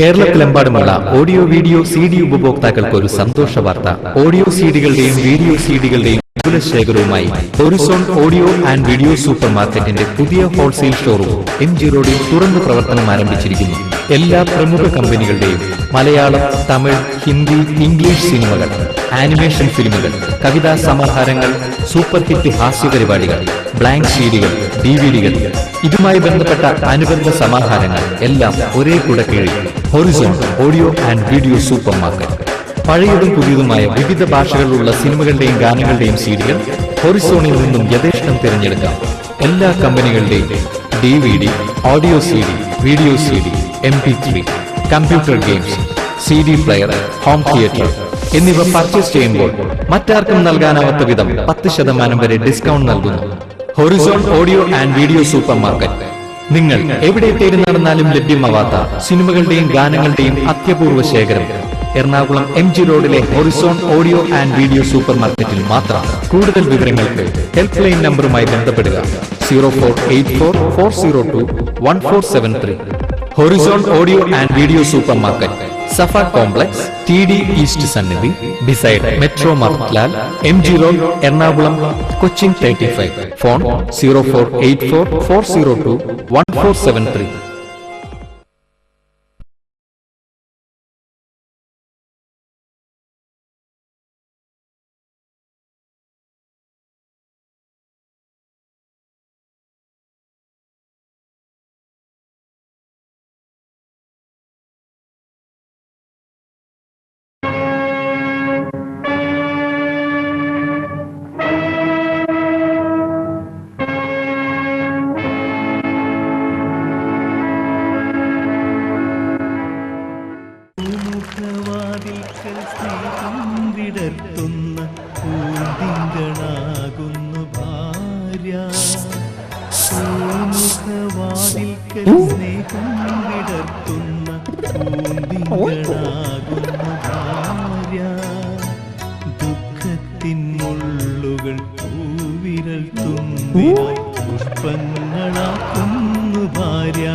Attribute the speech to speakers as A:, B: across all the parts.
A: കേരളത്തിലെമ്പാടുമുള്ള audio video CD ഉപഭോക്താക്കൾക്ക് ഒരു സന്തോഷ വാർത്ത. ഓഡിയോ CDകളുടെയും വീഡിയോ CDകളുടെയും വിപുല ശേഖരവുമായി ഹൊറിസോൺ ഓഡിയോ ആൻഡ് വീഡിയോ സൂപ്പർ മാർക്കറ്റിന്റെ പുതിയ ഹോൾസെയിൽ ഷോറൂം MG റോഡിൽ തുറന്ന് പ്രവർത്തനം ആരംഭിച്ചിരിക്കുന്നു. എല്ലാ പ്രമുഖ കമ്പനികളുടെയും മലയാളം, തമിഴ്, ഹിന്ദി, ഇംഗ്ലീഷ് സിനിമകൾ, ആനിമേഷൻ ഫിലിമുകൾ, കവിതാ സമാഹാരങ്ങൾ, സൂപ്പർ ഹിറ്റ് ഹാസ്യ പരിപാടികൾ, ബ്ലാങ്ക് CDകൾ, DVDകൾ, ഇതുമായി ബന്ധപ്പെട്ട അനുബന്ധ സമാഹാരങ്ങൾ എല്ലാം ഒരേ കുടക്കീഴിൽ horizon audio and video supermarket. പഴയതും പുതിയതുമായ വിവിധ ഭാഷകളിലുള്ള സിനിമകളുടെയും ഗാനങ്ങളുടെയും CDകൾ ഹൊറിസോണിൽ നിന്നും യഥേഷ്ടം തിരഞ്ഞെടുക്കാം. എല്ലാ കമ്പനികളുടെയും DVD, audio CD, video CD, MP3, computer games, CD player, home theatre എന്നിവ പർച്ചേസ് ചെയ്യുമ്പോൾ മറ്റാർക്കും നൽകാനാവാത്ത വിധം 10% വരെ ഡിസ്കൗണ്ട് നൽകുന്നു. Horizon audio and video super market. നിങ്ങൾ എവിടെ തേടി നടന്നാലും ലഭ്യമാവാത്ത സിനിമകളുടെയും ഗാനങ്ങളുടെയും അത്യപൂർവ ശേഖരം എറണാകുളം MG റോഡിലെ Horizon audio and video super മാർക്കറ്റിൽ മാത്രം. കൂടുതൽ വിവരങ്ങൾക്ക് ഹെൽപ്പ് ലൈൻ നമ്പറുമായി ബന്ധപ്പെടുക 0484-402-1473. Horizon audio and video super market, Safa complex, TD east സന്നിധി, beside metro മർട്ട്ലാൽ, MG road, Ernakulam, Cochin 35. Phone 0484-402-1473.
B: പൂന്തിങ്കളാകുന്നു ഭാര്യ, സ്നേഹം വിടർത്തുന്ന പൂന്തിങ്കളാകുന്നു ഭാര്യ, ദുഃഖത്തിൻ മുള്ളുകൾ പൂവിരൽ തുമ്പിനായി പുഷ്പങ്ങളാക്കുന്നു ഭാര്യ,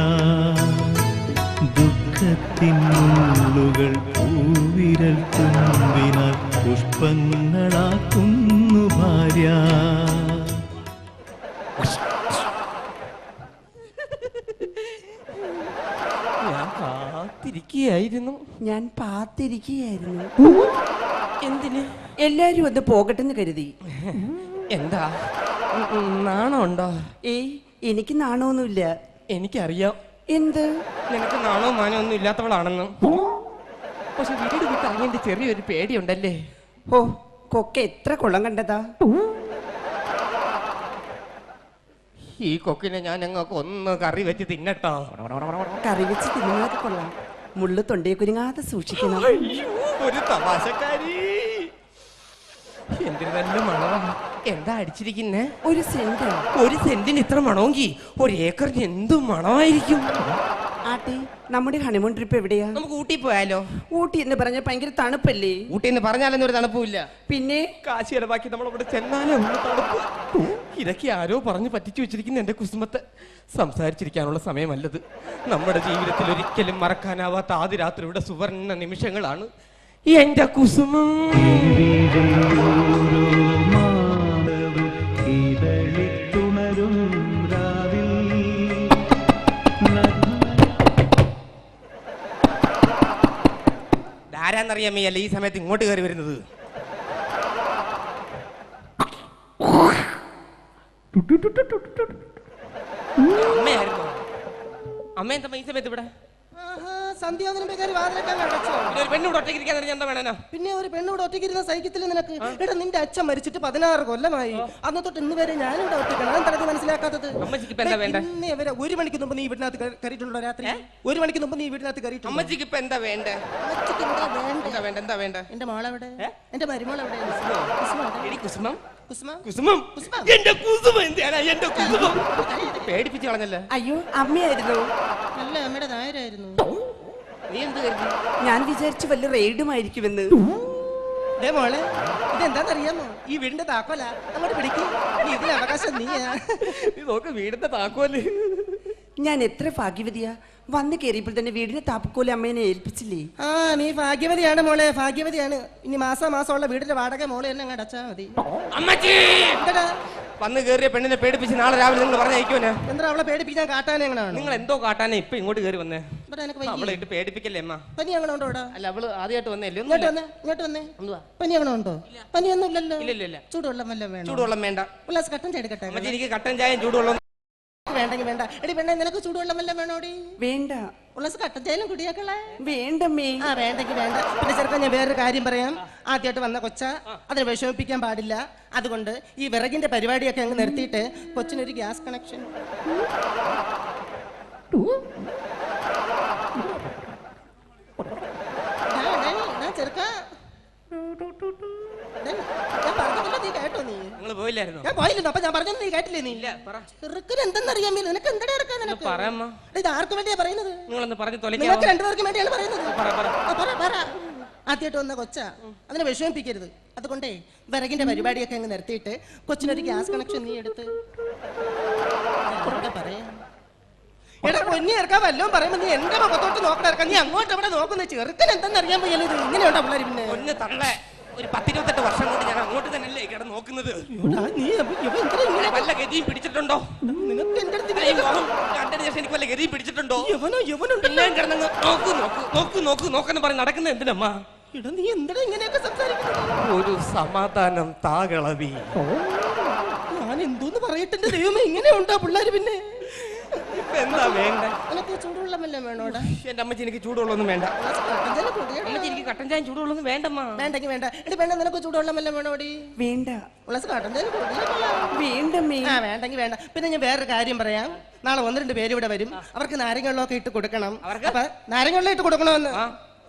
B: ദുഃഖത്തിൻ മുള്ളുകൾ പൂവിരൽ തുമ്പിനാൽ പുഷ്പങ്ങളാക്കുന്നു ഭാര്യ.
C: ഞാൻ പാത്തിരിക്കുകയായിരുന്നു.
D: എന്തിന്?
C: എല്ലാരും ഒന്ന് പോകട്ടെന്ന് കരുതി.
D: എന്താ നാണം ഉണ്ടോ?
C: ഏയ്, എനിക്ക് നാണമൊന്നുമില്ല.
D: എനിക്കറിയാം
C: എന്ത്?
D: നിനക്ക് നാണവും മാനവും ഒന്നും ഇല്ലാത്തവളാണെന്ന്. പക്ഷെ വീട് വിട്ട് അങ്ങേന്റെ ചെറിയൊരു പേടിയുണ്ടല്ലേ?
C: ഓ, കൊക്ക എത്ര കൊള്ളം കണ്ടതാ.
D: ഈ കൊക്കിനെ ഞാൻ ഞങ്ങൾക്ക് ഒന്ന് കറി വെച്ച് തിന്നട്ടോ.
C: കറി വെച്ച് തിന്നുന്നതൊക്കെ കൊള്ളാം. മുള്ളു തൊണ്ടയെ കുരുങ്ങാതെ സൂക്ഷിക്കണം.
D: ഒരു തമാശക്കാരി. എന്തിനു നല്ല മണവാ. എന്താ അടിച്ചിരിക്കുന്നേ?
C: ഒരു സെന്റ്.
D: ഒരു സെന്റിന് ഇത്ര മണമെങ്കിൽ ഒരു ഏക്കറിന് എന്തും മണമായിരിക്കും.
C: ആട്ടി, നമ്മുടെ ഹണിമൂൺ ട്രിപ്പ് എവിടെയാ?
D: നമുക്ക് ഊട്ടി പോയാലോ?
C: ഊട്ടി എന്ന് പറഞ്ഞാൽ ഭയങ്കര തണുപ്പല്ലേ?
D: ഊട്ടി എന്ന് പറഞ്ഞാലൊന്നും ഒരു തണുപ്പില്ല.
C: പിന്നെ
D: കാശി ഇടവാക്കി നമ്മളവിടെ ചെന്നാലേ ഒന്ന് തണുപ്പ്. ഇതൊക്കെ ആരോ പറഞ്ഞു പറ്റിച്ചു വെച്ചിരിക്കുന്ന എന്റെ കുസുമത്തെ. സംസാരിച്ചിരിക്കാനുള്ള സമയമല്ലത്. നമ്മുടെ ജീവിതത്തിൽ ഒരിക്കലും മറക്കാനാവാത്ത ആദ്യ രാത്രിയുടെ സുവർണ്ണ നിമിഷങ്ങളാണ് എന്റെ കുസുമം. ആരാന്നറിയാമയ്യല്ല ഈ സമയത്ത് ഇങ്ങോട്ട് കയറി വരുന്നത്. അമ്മയായിരുന്നു. അമ്മ എന്താ ഈ സമയത്ത് ഇവിടെ?
E: പിന്നെ ഒരു പെണ്ണൂടെ ഒറ്റയ്ക്കിരുന്ന സൈക്കിൾ നിനക്ക്? എടാ, നിന്റെ അച്ഛൻ മരിച്ചിട്ട് 16 കൊല്ലമായി. അന്ന് തൊട്ട് ഇന്ന് വരെ ഞാനിവിടെ ഒറ്റയ്ക്കാണ്. അതെന്താണ് മനസ്സിലാക്കാത്തത്?
D: ഇന്നേ
E: വരെ 1 മണിക്ക് മുമ്പ് നീ വീട്ടിനകത്ത് കയറിയിട്ടുണ്ടോ? രാത്രി 1 മണിക്ക് മുമ്പ് നീ വീട്ടിനകത്ത് കയറിയിട്ടുണ്ടോ?
D: അമ്മച്ചിക്ക് ഇപ്പൊ എന്താ വേണ്ടേ? എന്താ വേണ്ട?
E: എന്റെ മോളെവിടെ? എന്റെ മരുമോൾ എവിടെ?
D: പേടിപ്പിച്ചു കളഞ്ഞല്ലേ?
C: അയ്യോ, അമ്മയായിരുന്നു.
E: അല്ല, അമ്മയുടെ നായരായിരുന്നു.
D: നീ എന്ത് കരുതി?
C: ഞാൻ വിചാരിച്ചു വല്ല റെയ്ഡുമായിരിക്കുമെന്ന്.
E: മോളെ, ഇതെന്താന്നറിയാമോ? ഈ വീടിന്റെ താക്കോല. അങ്ങോട്ട് പിടിക്കും. ഇതിന് അവകാശം നീ
D: നോക്ക്, വീടിന്റെ താക്കോല്.
C: ഞാൻ എത്ര ഭാഗ്യവതിയാ. വന്ന് കയറിയപ്പോൾ തന്നെ വീടിനെ താപ്പക്കോലി അമ്മേനെ ഏൽപ്പിച്ചില്ലേ?
E: ആ നീ ഭാഗ്യവതിയാണ് മോളെ, ഭാഗ്യവതിയാണ്. ഇനി മാസമുള്ള വീടിന്റെ വാടക മോളെ എന്നെ അങ്ങ് അടച്ചാ മതി.
D: അമ്മച്ചി
E: എന്താടാ
D: വന്ന് കയറിയ പെണ്ണിനെ പേടിപ്പിച്ച് നാളെ രാവിലെ നിങ്ങൾ പറഞ്ഞയക്കുവനെ.
E: എന്താ അവളെ പേടിപ്പിക്കാൻ കാട്ടാനെ എങ്ങനെയാണ്?
D: നിങ്ങൾ എന്തോ കാട്ടാനെ ഇപ്പൊ ഇങ്ങോട്ട് കയറി വന്നേ.
E: ഇവിടെ എനിക്ക് വയ്യ.
D: അവളെ ഇട്ട് പേടിപ്പിക്കല്ലേ അമ്മ.
E: പനി അങ്ങനെ ഉണ്ടോ ഇവിടെ?
D: അല്ല അവള് ആദ്യമായിട്ട് വന്നല്ലേ.
E: ഇങ്ങോട്ട് വന്നേ. പനി അങ്ങനെ ഉണ്ടോ? പനിയൊന്നും ഇല്ലല്ലോ.
D: ഇല്ല.
E: ചൂടുവെള്ളം വല്ലതും വേണം?
D: ചൂടുവെള്ളം വേണ്ട.
E: ഗ്ലാസ് കട്ടൻ ചേടിക്കട്ടെ?
D: അമ്മച്ചി എനിക്ക് കട്ടൻ ചായയും ചൂടുവെള്ളം
E: വേണ്ടെങ്കിൽ വേണ്ട. എടി പെണ്ണെ നിനക്ക് ചൂടുവെള്ളം വല്ലതും വേണോടി?
C: വേണ്ട.
E: ഗ്ലാസ് കട്ടൻ ചായലും കുടിയാക്കളെ?
C: വേണ്ടമ്മേ.
E: ആ വേണ്ടെങ്കിൽ വേണ്ട. പിന്നെ ചെറുക്കൻ ഞാൻ വേറൊരു കാര്യം പറയാം. ആദ്യമായിട്ട് വന്ന കൊച്ച അതിനെ വിഷമിപ്പിക്കാൻ പാടില്ല. അതുകൊണ്ട് ഈ വിറകിന്റെ പരിപാടിയൊക്കെ അങ്ങ് നിർത്തിയിട്ട് കൊച്ചിനൊരു ഗ്യാസ് കണക്ഷൻ. ചെറുക്ക ഞാൻ പറഞ്ഞില്ല, നീ കേട്ടോ?
D: നിങ്ങൾ പോയില്ലായിരുന്നു?
E: ഞാൻ പോയില്ലല്ലോ. അപ്പൊ ഞാൻ പറഞ്ഞത് നീ കേട്ടില്ലേ? നീ ചെറുക്കൻ എന്തെന്നറിയാൻ മേല നിനക്ക് എന്താ ഇറക്കാൻ? നിനക്ക്
D: പറയമ്മ.
E: ഇത് ആർക്ക് വേണ്ടിയാ പറയുന്നത്?
D: നിങ്ങളൊന്ന് പറഞ്ഞു
E: നിങ്ങൾക്ക്
D: തൊലയ്ക്കാമോ?
E: രണ്ടുപേർക്കും വേണ്ടിയാണ് പറയുന്നത്. ആദ്യമായിട്ട് വന്ന കൊച്ച അതിനെ വിഷമിപ്പിക്കരുത്. അതുകൊണ്ടേ വിറകിന്റെ പരിപാടിയൊക്കെ അങ്ങ് നിർത്തിയിട്ട് കൊച്ചിനൊരു ഗ്യാസ് കണക്ഷൻ നീ എടുത്ത് പറയാ. എടാ പൊന്നി ഇറക്കാൻ വല്ലതും പറയുമ്പോ നീ എന്റെ മുഖത്തോട്ട് നോക്കണം. ഇറക്കാൻ നീ അങ്ങോട്ട് എവിടെ നോക്കുന്ന? ചെറുക്കൻ എന്തെന്നറിയാൻ പോയാലും ഇത് ഇങ്ങനെയുണ്ടോ പിള്ളേർ? പിന്നെ
D: ഒന്ന് തള്ളേ. ഒരു 10-28 വർഷം കൊണ്ട് ഞാൻ അങ്ങോട്ട് തന്നെയല്ലേ കിടന്ന് നോക്കുന്നത്.
E: നീ
D: വല്ല ഗതിയും പിടിച്ചിട്ടുണ്ടോ?
E: നിനക്ക് എന്റെ അടുത്ത്
D: കണ്ടതിന് ശേഷം എനിക്ക് വല്ല ഗതിയും പിടിച്ചിട്ടുണ്ടോ?
E: യവനുണ്ട്.
D: ഞാൻ കിടന്നങ്ങ് നോക്കെന്ന് പറഞ്ഞ് നടക്കുന്നത് എന്തിനമ്മ?
E: എടാ നീ എന്തിനാ ഇങ്ങനെയൊക്കെ സംസാരിക്കുന്നത്?
D: ഒരു സമാധാനം താകളവി.
E: ഞാൻ എന്തോന്ന് പറയട്ടെ ദൈവമേ, ഇങ്ങനെ ഉണ്ടോ പിള്ളേര്? പിന്നെ
D: എന്താ വേണ്ട?
E: നിനക്ക് ചൂടുവെള്ളമല്ലേ വേണോടാ?
D: എന്റെ അമ്മച്ചി എനിക്ക് ചൂടുവെള്ളമൊന്നും വേണ്ട. അമ്മച്ചി എനിക്ക് കട്ടൻ ചായ ചൂടുവെള്ളമൊന്നും വേണ്ടമ്മ.
E: വേണ്ടെങ്കിൽ വേണ്ട. എടി വേണ്ട, നിനക്ക് ചൂടുവെള്ളമല്ലേ വേണോടി?
C: വേണ്ട. വേണ്ടമ്മേ.
E: ആ വേണ്ടെങ്കിൽ വേണ്ട. പിന്നെ ഞാൻ വേറൊരു കാര്യം പറയാം. നാളെ 1-2 പേര് ഇവിടെ വരും. അവർക്ക് നാരങ്ങവെള്ളമൊക്കെ ഇട്ട് കൊടുക്കണം. അപ്പൊ നാരങ്ങവെള്ളം ഇട്ട് കൊടുക്കണമെന്ന്.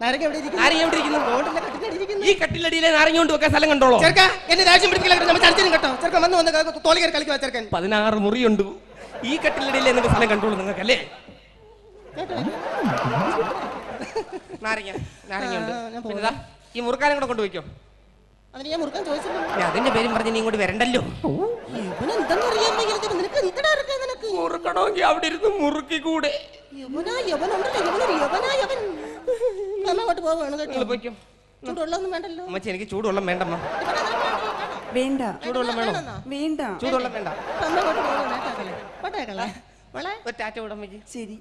E: നാരങ്ങ എവിടെ ഇരിക്കുന്നു? റോഡിന്റെ കട്ടിലടിയിരിക്കുന്നു.
D: ഈ കട്ടിലടിയിലെ നാരങ്ങ കൊണ്ട് വെക്കാൻ സ്ഥലം കണ്ടോളൂ.
E: ചെറുക്ക എന്നെ രാജ്യം പിടിക്കലായിട്ട് നമ്മൾ ചർച്ചയും കേട്ടോ. ചെറുക്കൻ വന്ന് തോളി കയറി കളിക്കുക. ചെറുക്കൻ
D: 16 മുറിയുണ്ട്. ഈ കട്ടിലടിയിൽ എന്നിട്ട് സ്ഥലം കണ്ടോളൂ നിങ്ങൾക്കല്ലേ? നാരങ്ങയുണ്ട്. പിന്നെ ഈ മുറുക്കാനും കൂടെ കൊണ്ടുപോയിക്കോ.
E: അതിന് ഞാൻ മുറുക്കാൻ ചോദിച്ചില്ല.
D: അതിന്റെ പേരും പറഞ്ഞ് നീ ഇങ്ങോട്ട് വരണ്ടല്ലോ. മുറുക്കണമെങ്കിൽ അവിടെ ഇരുന്ന് മുറുക്കി കൂടെ.
E: അങ്ങോട്ട് പോവാണ് കേട്ടോ.
D: പോയിക്കോ.
E: ചൂടുവെള്ളമൊന്നും വേണ്ടല്ലോ.
D: അമ്മച്ചി എനിക്ക് ചൂടുവെള്ളം വേണ്ടമ്മ.
C: വേണ്ട.
D: ചൂടുവെള്ളം വേണോ?
C: വേണ്ട.
D: ചൂടുവെള്ളം വേണ്ട.
E: അങ്ങോട്ട് പോകണേ.
D: ഒരു ടാറ്റ കൂടെ അമ്മച്ചി.
C: ശരി.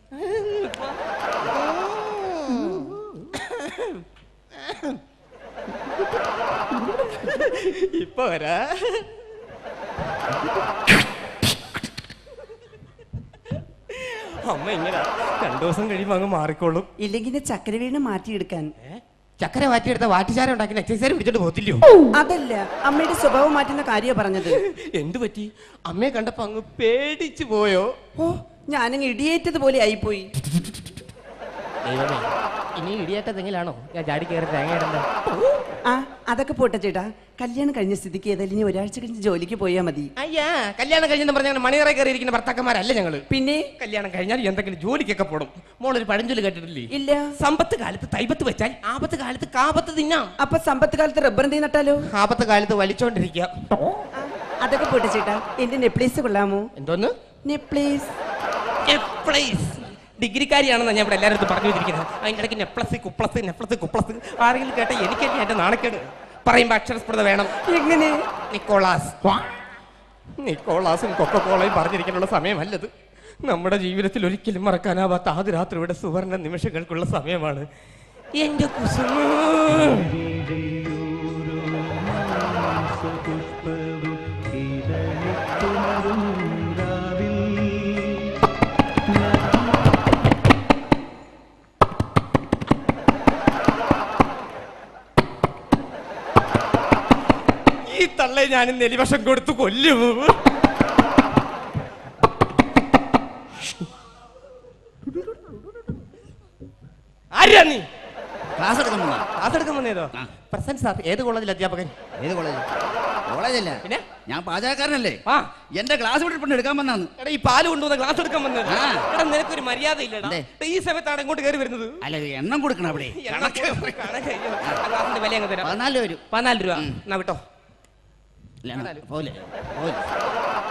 D: ഇപ്പൊ വരാ. അമ്മ ഇങ്ങനെ 2 ദിവസം കഴിയുമ്പോ അങ്ങ് മാറിക്കോളും.
C: ഇല്ലെങ്കിൽ ചക്കര വീണ് മാറ്റിയെടുക്കാൻ.
D: ചക്കര മാറ്റിയെടുത്ത വാറ്റുചാരം ഉണ്ടാക്കി എക്സസൈസ് പിടിച്ചിട്ട് പോത്തില്ലയോ?
C: അതല്ല, അമ്മയുടെ സ്വഭാവം മാറ്റുന്ന കാര്യമാണ് പറഞ്ഞത്.
D: എന്തു പറ്റി? അമ്മയെ കണ്ടപ്പോ അങ്ങ് പേടിച്ചു പോയോ?
C: ഓ, ഞാനങ്ങ് ഇടിയേറ്റതുപോലെ ആയിപ്പോയി.
D: ദൈവമേ, ഇനി ഇടിയേറ്റതെങ്കിലാണോ ഞാൻ ചാടി കയറി തേങ്ങ ഇടണ്ട?
C: ആ അതൊക്കെ പോട്ടെ ചേട്ടാ. കല്യാണം കഴിഞ്ഞ സ്ഥിതിക്ക് ഏതായാലും ഇനി ഒരാഴ്ച കഴിഞ്ഞ് ജോലിക്ക് പോയാൽ മതി.
D: അയ്യാ, കല്യാണം കഴിഞ്ഞെന്ന് പറഞ്ഞാൽ മണിയറ കയറി ഇരിക്കുന്ന ഭർത്താക്കന്മാരല്ല ഞങ്ങള്.
C: പിന്നെ
D: കല്യാണം കഴിഞ്ഞാൽ എന്തെങ്കിലും ജോലിക്കൊക്കെ പോടും. മോളൊരു പഴഞ്ചൊല്ലി കേട്ടിട്ടില്ലേ?
C: ഇല്ല.
D: സമ്പത്ത് കാലത്ത് തൈപത്ത് വെച്ചാൽ ആപത്ത് കാലത്ത് കാപത്ത് തിന്നാം.
C: അപ്പൊ സമ്പത്ത് കാലത്ത് റബ്ബർ തീ നട്ടാലോ?
D: ആപത്ത് കാലത്ത് വലിച്ചോണ്ടിരിക്കാം.
C: അതൊക്കെ പോട്ടെ ചേട്ടാ. എന്റെ നെപ്ലേസ് കൊള്ളാമോ?
D: എന്തോന്ന്
C: നെപ്ലേസ്?
D: ഡിഗ്രിക്കാരിയാണെന്ന് ഞാൻ ഇവിടെ എല്ലാവരും പറഞ്ഞു വെച്ചിരിക്കുന്നത്. അതിൻ്റെ ഇടയ്ക്ക് നെപ്ലസ് ആരെങ്കിലും കേട്ട എനിക്കല്ലേ എന്റെ നാണക്കേട്. പറയുമ്പോ അക്ഷരസ്ഫുടത വേണം.
C: എങ്ങനെ?
D: നിക്കോളാസും കൊക്കക്കോളയും പറഞ്ഞിരിക്കാനുള്ള സമയമല്ലത്. നമ്മുടെ ജീവിതത്തിൽ ഒരിക്കലും മറക്കാനാവാത്ത ആദ്യ രാത്രിയുടെ സുവർണ നിമിഷങ്ങൾക്കുള്ള സമയമാണ്. എന്റെ കുസുമ ഈ തള്ളെ ഞാൻ നെലിവശം കൊടുത്തു കൊല്ലും. ആരാ നീ?
F: ക്ലാസ് എടുക്കാൻ
D: വന്നേതോ? Present sir. ഏത് കോളേജിൽ അധ്യാപകൻ?
F: ഏത് കോളേജ്? കോളേജല്ല,
D: പിന്നെ
F: ഞാൻ പാചകക്കാരനല്ലേ.
D: ആ,
F: എന്റെ ക്ലാസ് ഇവിടെ എടുക്കാൻ വന്നാണ്.
D: എടാ, ഈ പാല് കൊണ്ടുവന്ന ഗ്ലാസ് എടുക്കാൻ വന്നത്.
F: ആ.
D: എടാ, നിനക്കൊരു മര്യാദ ഇല്ലടാ. ഈ സമയത്താണ് ഇങ്ങോട്ട് കയറി വരുന്നത്.
F: അല്ല, എണ്ണം കൊടുക്കണം അവിടെ.
D: ഗ്ലാസിന്റെ വില അങ്ങ് തരാം.
F: 14 വരും.
D: 14 രൂപ. എന്നാ വിട്ടോ.
F: പോലെ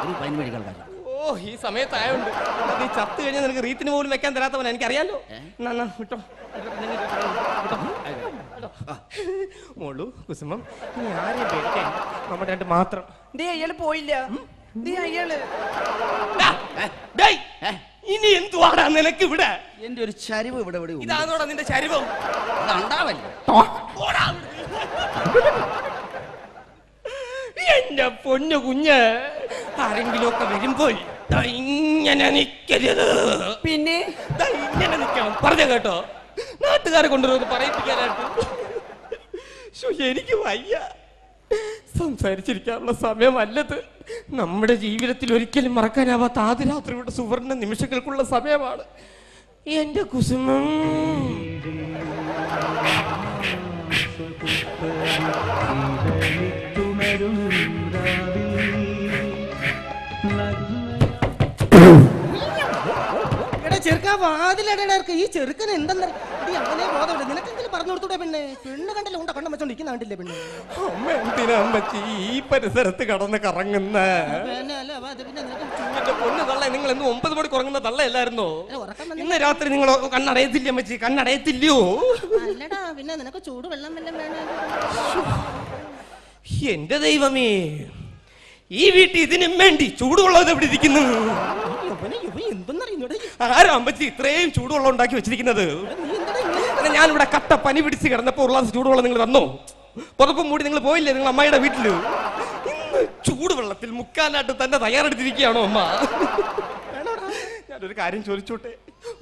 F: ഒരു പനി മേടിക്കാൻ.
D: ഓ, ഈ സമയത്തായോണ്ട് നീ ചത്തു കഴിഞ്ഞാൽ നിനക്ക് റീത്തിന് പോലും വെക്കാൻ തരാത്തവൻ എനിക്കറിയാലോ. വിട്ടോ മോളു കുസുമം ഇനി ആരെയും പേടിക്കാൻ നമ്മുടെ രണ്ട് മാത്രം.
C: അയാള് പോയില്ല. അയാള്
D: ഇനി എന്തുവാടാ നിനക്ക് ഇവിടെ?
F: എന്റെ ഒരു ചരിവ് ഇവിടെ ഇവിടെ ഉണ്ട്.
D: ഇതാണോടാ നിന്റെ ചരിവം?
F: ഉണ്ടാവല്ലോ.
D: എന്റെ പൊന്നു കുഞ്ഞ്, ആരെങ്കിലും ഒക്കെ വരുമ്പോൾ ഇങ്ങനെ നിക്കരുത്.
C: പിന്നെ
D: ഇങ്ങനെ നിക്കണം. പറഞ്ഞ കേട്ടോ, നാട്ടുകാരെ കൊണ്ടുവരുന്നത് പറയിപ്പിക്കാനായിട്ട്. എനിക്ക് വയ്യ. സംസാരിച്ചിരിക്കാനുള്ള സമയമല്ലത്. നമ്മുടെ ജീവിതത്തിൽ ഒരിക്കലും മറക്കാനാവാത്ത ആദ്യ രാത്രിയുടെ സുവർണ നിമിഷങ്ങൾക്കുള്ള സമയമാണ്. എന്റെ കുസുമം
E: ചെറുക്കാ വാതിലടക്ക്. ഈ ചെറുക്കന് എന്തെന്ന് അങ്ങനെ ബോധമുണ്ട്. നിനക്കെങ്കിലും പറഞ്ഞു കൊടുത്തൂടെ? പെണ്ണ് കണ്ടല്ലോ, ഉണ്ട കണ്ണം വെച്ചോണ്ടിരിക്കുന്ന കണ്ടില്ലേ പെണ്ണ്?
D: അമ്മ എന്തിനാ അമ്മച്ചി ഈ പരിസരത്ത് കടന്ന് കറങ്ങുന്ന? എന്റെ പൊന്നു തള്ള, നിങ്ങൾ എന്ന് 9 മണിക്ക് ഉറങ്ങുന്ന തള്ളയല്ലായിരുന്നോ? ഇന്ന് രാത്രി നിങ്ങൾ കണ്ണടയത്തില്ലേ അമ്മച്ചി? കണ്ണടയത്തില്ലയോ?
E: അല്ലടാ, പിന്നെ നിനക്ക് ചൂട് വെള്ളം വല്ലതും വേണം.
D: എന്റെ ദൈവമേ, ഈ വീട്ടിൽ ഇതിനും വേണ്ടി ചൂടുവെള്ളം എവിടെ ഇരിക്കുന്നു? ആരാ അമ്മച്ചി ഇത്രയും ചൂടുവെള്ളം ഉണ്ടാക്കി വെച്ചിരിക്കുന്നത്? ഞാനിവിടെ കട്ട പനി പിടിച്ച് കിടന്നപ്പോ ഉള്ള ചൂടുവെള്ളം നിങ്ങൾ തന്നോ? പുറപ്പും മൂടി നിങ്ങൾ പോയില്ലേ നിങ്ങൾ അമ്മയുടെ വീട്ടില്? ഇന്ന് ചൂടുവെള്ളത്തിൽ മുക്കാനായിട്ട് തന്നെ തയ്യാറെടുത്തിരിക്കുകയാണോ അമ്മ? ഞാനൊരു കാര്യം ചോദിച്ചോട്ടെ?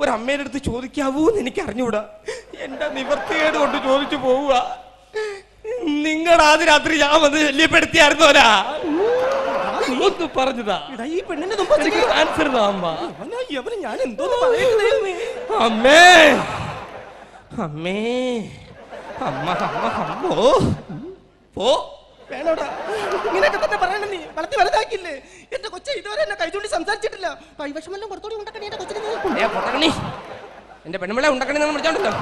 D: ഒരു അമ്മയുടെ അടുത്ത് ചോദിക്കാവൂ എന്ന് എനിക്ക് അറിഞ്ഞൂടാ. എന്റെ നിവർത്തികേട് കൊണ്ട് ചോദിച്ചു പോവുക. നിങ്ങളുടെ ആദ്യ രാത്രി ഞാൻ വന്ന് ശല്യപ്പെടുത്തിയായിരുന്നോരാ? ഒന്ന് പറഞ്ഞതാ.
E: ഈ പെണ്ണിന്റെ
D: ആൻസർ അമ്മ.
E: ഞാൻ എന്തോ പറയുന്നേ?
D: അമ്മേ അമ്മേ അമ്മ അമ്മ അമ്മോ പോ.
E: വേണോടാ, ഇങ്ങനെയൊക്കെ തന്നെ പറയണം. നീ വളർത്തി വലുതാക്കില്ലേ? എന്റെ കൊച്ചെ ഇതുവരെ എന്നെ കൈചൂണ്ടി സംസാരിച്ചിട്ടില്ല. കൈവശമെല്ലാം കൊടുത്തോടി ഉണ്ടാക്കണേ എന്റെ കൊച്ചിനെ.
D: എന്റെ പെണ്ണുമ്പിളെ ഉണ്ടാക്കണേ നമ്മൾ വിളിച്ചോണ്ടല്ലോ.